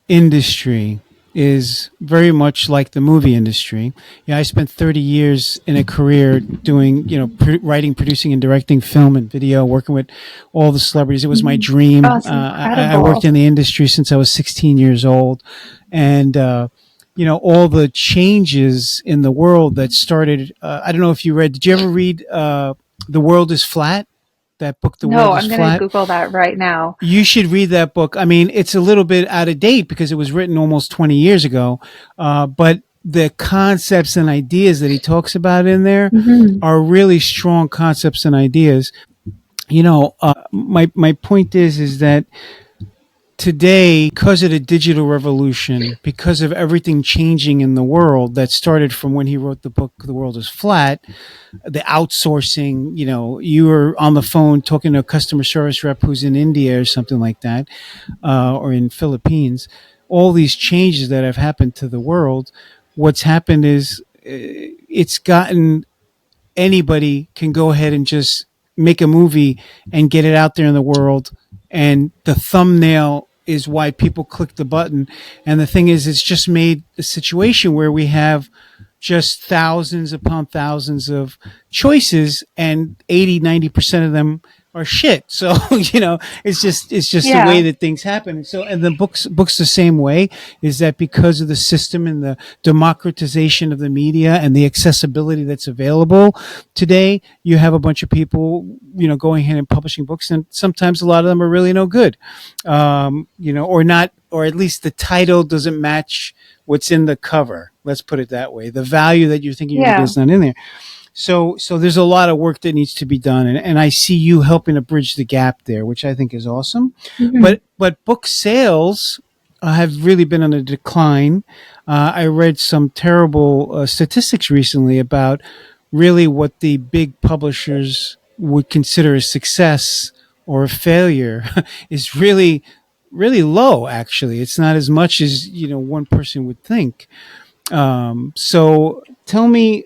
industry is very much like the movie industry. Yeah, I spent 30 years in a career doing, writing, producing, and directing film and video, working with all the celebrities. It was my dream. I worked in the industry since I was 16 years old. And, all the changes in the world that started, I don't know if did you ever read The World is Flat? That book, The World is Flat? No, I'm going to Google that right now. You should read that book. I mean, it's a little bit out of date because it was written almost 20 years ago. But the concepts and ideas that he talks about in there are really strong concepts and ideas. My point is that today, because of the digital revolution, because of everything changing in the world that started from when he wrote the book The World is Flat, the outsourcing, you were on the phone talking to a customer service rep who's in India or something like that, or in Philippines, all these changes that have happened to the world, what's happened is it's gotten anybody can go ahead and just make a movie and get it out there in the world. And the thumbnail is why people click the button. And the thing is, it's just made a situation where we have just thousands upon thousands of choices, and 80-90% of them are shit. So, it's just the way Yeah. that things happen. And so, and the books the same way, is that because of the system and the democratization of the media and the accessibility that's available today, you have a bunch of people, going ahead and publishing books, and sometimes a lot of them are really no good, or not, or at least the title doesn't match what's in the cover. Let's put it that way. The value that you're thinking you're going to get Yeah. is not in there. So there's a lot of work that needs to be done, and I see you helping to bridge the gap there, which I think is awesome. Hmm. But book sales have really been on a decline. I read some terrible statistics recently about really what the big publishers would consider a success or a failure is really really low. Actually, it's not as much as one person would think. So tell me,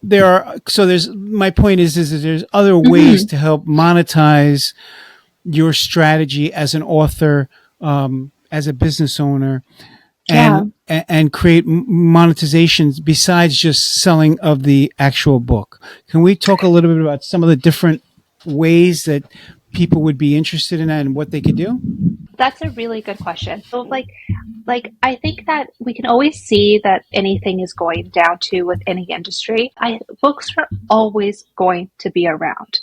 there's my point is that there's other ways Hmm. to help monetize your strategy as an author, as a business owner, Yeah. and create monetizations besides just selling of the actual book. Can we talk a little bit about some of the different ways that people would be interested in that and what they could do? That's a really good question. So, I think that we can always see that anything is going down to with any industry. Books are always going to be around.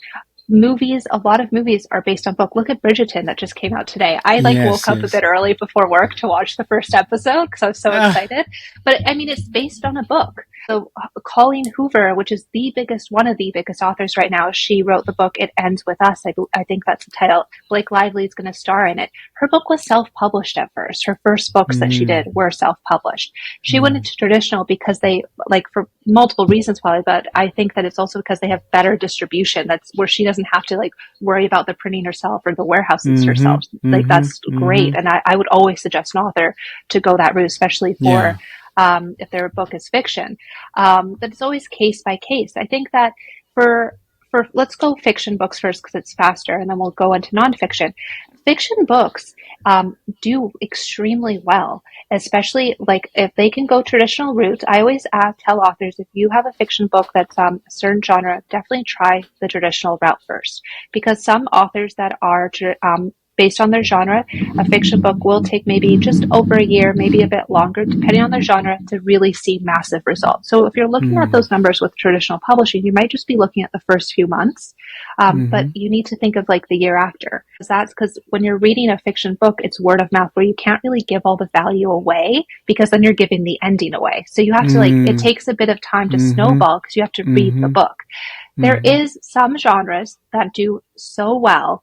Movies, a lot of movies are based on book. Look at Bridgerton that just came out today. I woke Yes, up a yes. bit early before work to watch the first episode because I was so Ah, excited. But I mean, it's based on a book. So Colleen Hoover, which is one of the biggest authors right now, she wrote the book "It Ends with Us." I think that's the title. Blake Lively is going to star in it. Her book was self-published at first. Her first books that she mm, did were self-published. She went mm, into traditional because they for multiple reasons probably, but I think that it's also because they have better distribution. That's where she doesn't have to worry about the printing herself or the warehouses mm-hmm, herself. mm-hmm, That's mm-hmm. great, and I would always suggest an author to go that route, especially for Yeah. if their book is fiction. But it's always case by case. I think that for let's go fiction books first because it's faster, and then we'll go into nonfiction. Fiction books do extremely well, especially if they can go traditional routes. I always tell authors, if you have a fiction book that's a certain genre, definitely try the traditional route first, because some authors that are based on their genre, a fiction book will take maybe just over a year, maybe a bit longer, depending on their genre, to really see massive results. So if you're looking at Mm, those numbers with traditional publishing, you might just be looking at the first few months, but mm-hmm, you need to think of the year after. That's because when you're reading a fiction book, it's word of mouth where you can't really give all the value away because then you're giving the ending away. So you have to it mm, takes a bit of time to mm-hmm, snowball because you have to read the mm-hmm, book. There mm-hmm, is some genres that do so well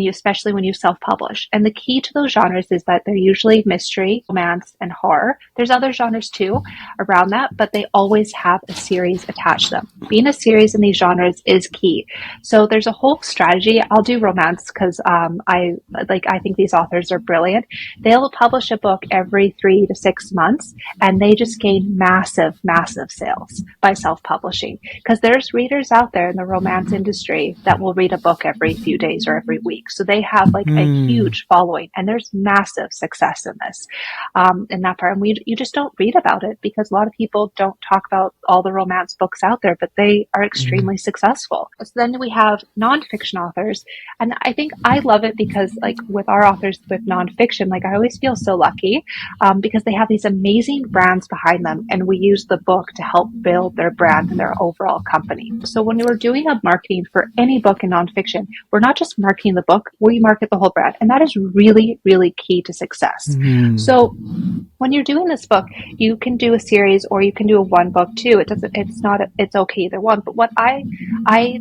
especially when you self-publish. And the key to those genres is that they're usually mystery, romance, and horror. There's other genres too around that, but they always have a series attached to them. Being a series in these genres is key. So there's a whole strategy. I'll do romance because I think these authors are brilliant. They'll publish a book every 3 to 6 months, and they just gain massive, massive sales by self-publishing because there's readers out there in the romance industry that will read a book every few days or every week. So they have a mm, huge following, and there's massive success in this, in that part. And you just don't read about it because a lot of people don't talk about all the romance books out there, but they are mm, extremely successful. So then we have nonfiction authors, and I think I love it because with our authors with nonfiction, I always feel so lucky because they have these amazing brands behind them, and we use the book to help build their brand and their overall company. So when we're doing a marketing for any book in nonfiction, we're not just marketing the the book, we market the whole brand. And that is really, really key to success. So when you're doing this book, you can do a series or you can do a one book too. It's okay either one. But what I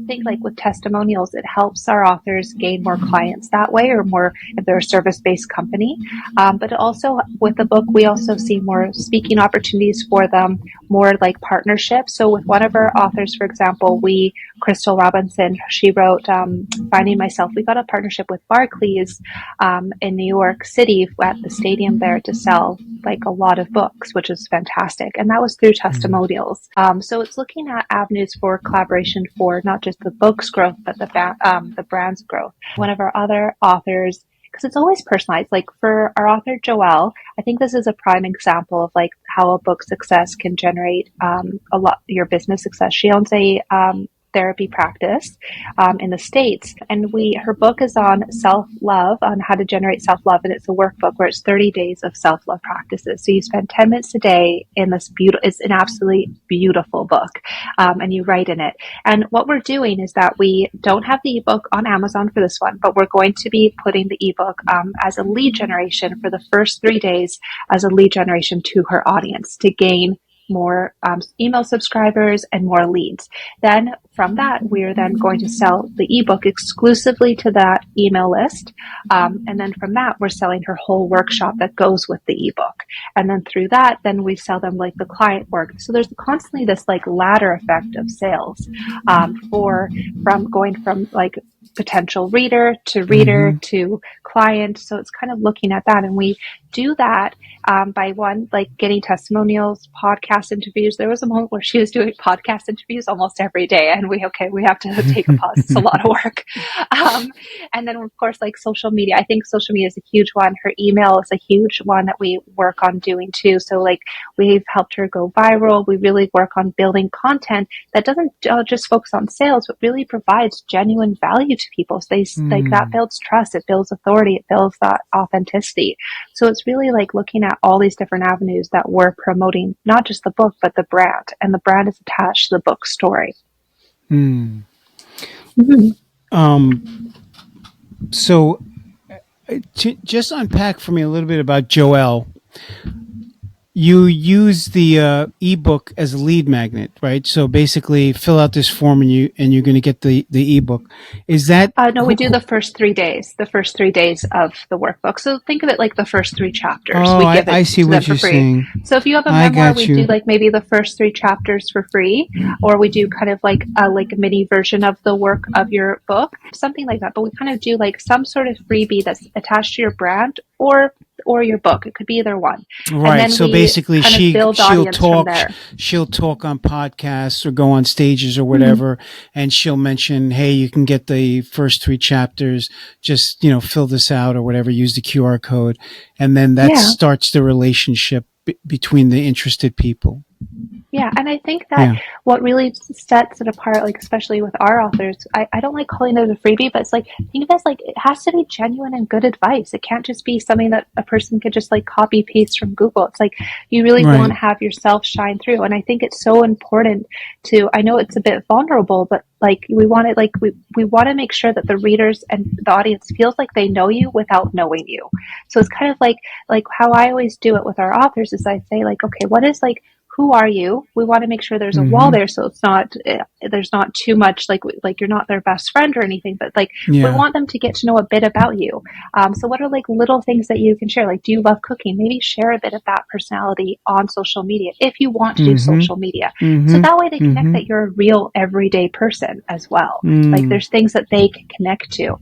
think, like with testimonials, it helps our authors gain more clients that way, or more if they're a service-based company. But also with the book, we also see more speaking opportunities for them, more like partnerships. So with one of our authors, for example, Crystal Robinson, she wrote Finding Myself. We got a partnership with Barclays in New York City at the stadium there to sell like a lot of books, which is fantastic. And that was through testimonials. So it's looking at avenues for collaboration for not just the book's growth, but the brand's growth. One of our other authors, because it's always personalized. Like for our author, Joelle, I think this is a prime example of like how a book success can generate your business success. She owns a therapy practice in the States. And her book is on self-love, on how to generate self-love. And it's a workbook where it's 30 days of self-love practices. So you spend 10 minutes a day in this it's an absolutely beautiful book. And you write in it. And what we're doing is that we don't have the ebook on Amazon for this one, but we're going to be putting the ebook as a lead generation for the first 3 days as a lead generation to her audience to gain more email subscribers and more leads. Then from that, we're then going to sell the ebook exclusively to that email list. And then from that, we're selling her whole workshop that goes with the ebook. And then through that, then we sell them like the client work. So there's constantly this like ladder effect of sales from going from like potential reader to client. So it's kind of looking at that. And we do that by like getting testimonials, podcast interviews. There was a moment where she was doing podcast interviews almost every day. And we have to take a pause. It's a lot of work. And then of course, like social media. I think social media is a huge one. Her email is a huge one that we work on doing too. So like we've helped her go viral. We really work on building content that doesn't just focus on sales, but really provides genuine value to people. So like that builds trust. It builds authority. It builds that authenticity. So it's really like looking at all these different avenues that we're promoting, not just the book, but the brand. And the brand is attached to the book story. So just unpack for me a little bit about Joelle. You use the ebook as a lead magnet, right? So basically, fill out this form, and you're going to get the ebook. Is that no? We do the first 3 days. The first 3 days of the workbook. So think of it like the first 3 chapters. Oh, we give it I see to what them you're for free. saying. So if you have a memoir, we do like maybe the first 3 chapters for free, or we do kind of like a mini version of the work of your book, something like that. But we kind of do like some sort of freebie that's attached to your brand or your book. It could be either one. Right. And then so basically she'll talk on podcasts or go on stages or whatever, and she'll mention, hey, you can get the first 3 chapters, just, fill this out or whatever, use the QR code. And then that starts the relationship between the interested people. Yeah, and I think that what really sets it apart, like especially with our authors, I don't like calling it a freebie, but it's like, think of it as like, it has to be genuine and good advice. It can't just be something that a person could just like copy paste from Google. It's like, you really want to have yourself shine through. And I think it's so important I know it's a bit vulnerable, but like we want to make sure that the readers and the audience feels like they know you without knowing you. So it's kind of like how I always do it with our authors is I say like, okay, what is like, who are you? We want to make sure there's a wall there, so it's not there's not too much like you're not their best friend or anything, but like we want them to get to know a bit about you. So what are like little things that you can share? Like, do you love cooking? Maybe share a bit of that personality on social media if you want to do social media. So that way they connect that you're a real everyday person as well. Like there's things that they can connect to.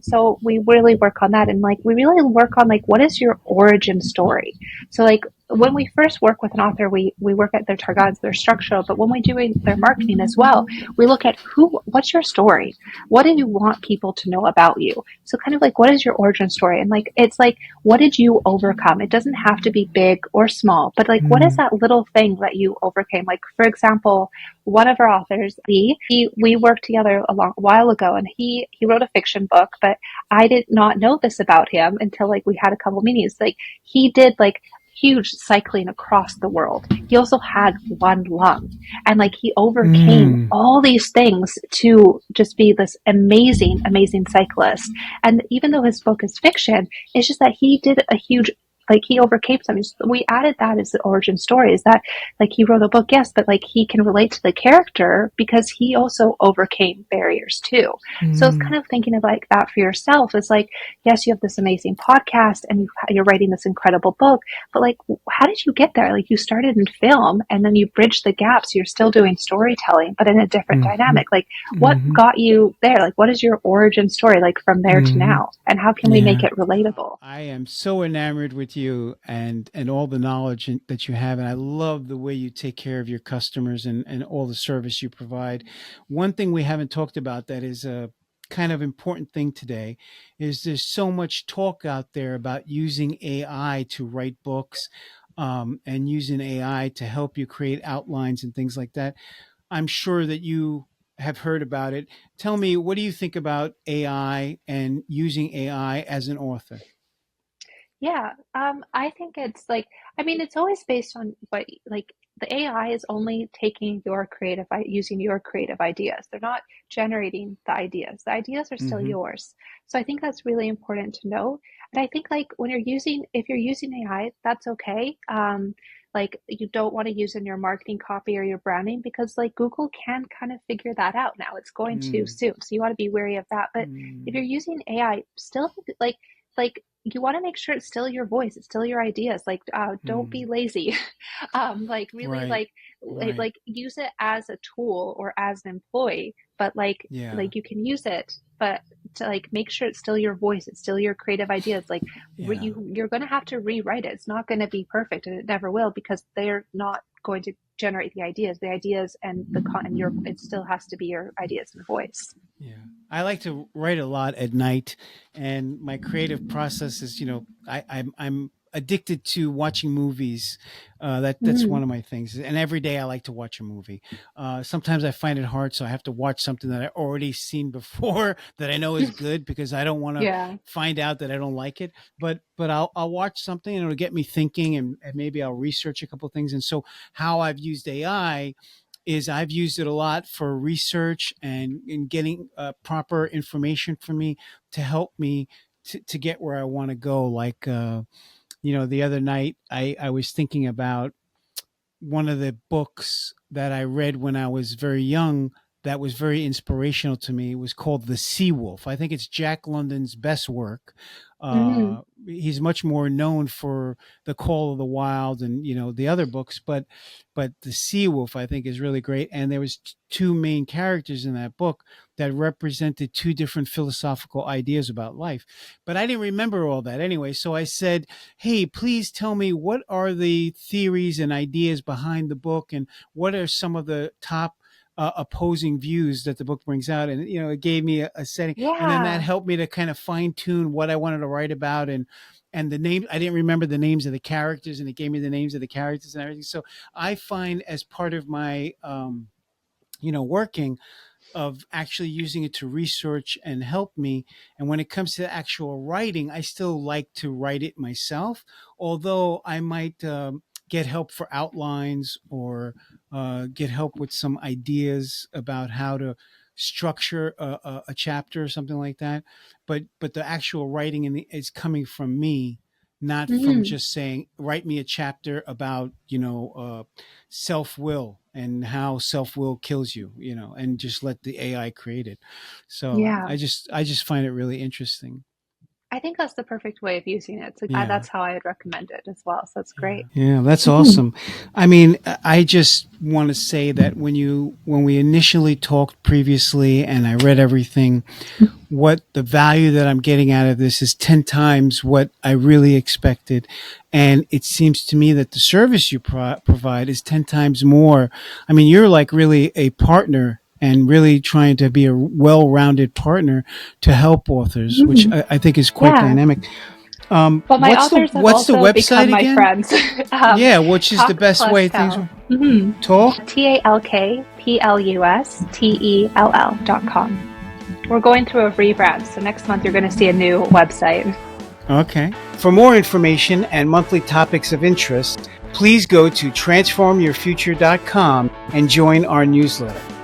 So we really work on that, and like we really work on like what is your origin story. So like when we first work with an author, we work at their targets, their structure, but when we do their marketing as well, we look at what's your story? What do you want people to know about you? So kind of like, what is your origin story? And like, it's like, what did you overcome? It doesn't have to be big or small, but like, what is that little thing that you overcame? Like, for example, one of our authors, we worked together a while ago, and he wrote a fiction book, but I did not know this about him until like we had a couple meetings. Like he did like huge cycling across the world. He also had one lung, and like he overcame Mm. all these things to just be this amazing, amazing cyclist. And even though his book is fiction, it's just that he did a huge, like he overcame something. We added that as the origin story, is that like he wrote a book, yes, but like he can relate to the character because he also overcame barriers too. So it's Mm. kind of thinking of like that for yourself. It's like, yes, you have this amazing podcast and you're writing this incredible book, but like, how did you get there? Like you started in film and then you bridged the gaps. You're still doing storytelling, but in a different Mm-hmm. dynamic. Like what Mm-hmm. got you there? Like what is your origin story like from there to Mm-hmm. now? And how can we make Yeah. it relatable? I am so enamored with you and all the knowledge that you have, and I love the way you take care of your customers and all the service you provide. One thing we haven't talked about that is a kind of important thing today is there's so much talk out there about using AI to write books, and using AI to help you create outlines and things like that. I'm sure that you have heard about it. Tell me, what do you think about AI and using AI as an author? Yeah, I think it's like, I mean, it's always based on what, like, the AI is only taking your using your creative ideas. They're not generating the ideas. The ideas are still Mm-hmm. yours. So I think that's really important to know. And I think like if you're using AI, that's okay. Like you don't want to use in your marketing copy or your branding because like Google can kind of figure that out now. It's going to Mm. soon. So you want to be wary of that. But if Mm. you're using AI, still like you want to make sure it's still your voice, it's still your ideas. Like, don't be Mm. lazy. Like, really, Right. Right. like use it as a tool or as an employee. But Yeah. like you can use it, but to like make sure it's still your voice, it's still your creative ideas. Like, Yeah. you're going to have to rewrite it. It's not going to be perfect, and it never will because they're not going to generate the ideas. The ideas and the con and your it still has to be your ideas and voice. Yeah. I like to write a lot at night, and my creative process is, I'm addicted to watching movies. That's Mm, one of my things. And every day I like to watch a movie. Sometimes I find it hard, so I have to watch something that I already seen before that I know is good because I don't want to yeah. find out that I don't like it. But I'll watch something and it'll get me thinking, and maybe I'll research a couple of things. And so how I've used AI is I've used it a lot for research and in getting proper information for me to help me to get where I want to go. Like, the other night I was thinking about one of the books that I read when I was very young that was very inspirational to me. It was called The Sea Wolf. I think it's Jack London's best work. Mm, He's much more known for The Call of the Wild and the other books, but The Sea Wolf I think is really great. And there was two main characters in that book that represented two different philosophical ideas about life. But I didn't remember all that anyway, so I said, hey, please tell me what are the theories and ideas behind the book and what are some of the top opposing views that the book brings out. And it gave me a setting, and then that yeah. helped me to kind of fine tune what I wanted to write about. And the name, I didn't remember the names of the characters, and it gave me the names of the characters and everything. So I find, as part of my working, of actually using it to research and help me. And when it comes to actual writing, I still like to write it myself, although I might get help for outlines or get help with some ideas about how to structure a chapter or something like that. But the actual writing is coming from me, not from Mm, just saying write me a chapter about self will and how self will kills you, and just let the AI create it. So yeah. I just find it really interesting. I think that's the perfect way of using it. So Yeah. that's how I would recommend it as well. So that's Yeah, great. yeah, that's awesome. I mean, I just want to say that when we initially talked previously and I read everything, what the value that I'm getting out of this is 10 times what I really expected. And it seems to me that the service you provide is 10 times more. I mean, you're like really a partner and really trying to be a well-rounded partner to help authors, which Mhm. I think is quite Yeah. dynamic. Well, my What's the authors have what's the also become website my again? friends. Yeah, which is the Talk best plus way things tell. are. Talk. TalkPlustell.com. We're going through a rebrand, so next month you're going to see a new website. Okay. For more information and monthly topics of interest, please go to transformyourfuture.com and join our newsletter.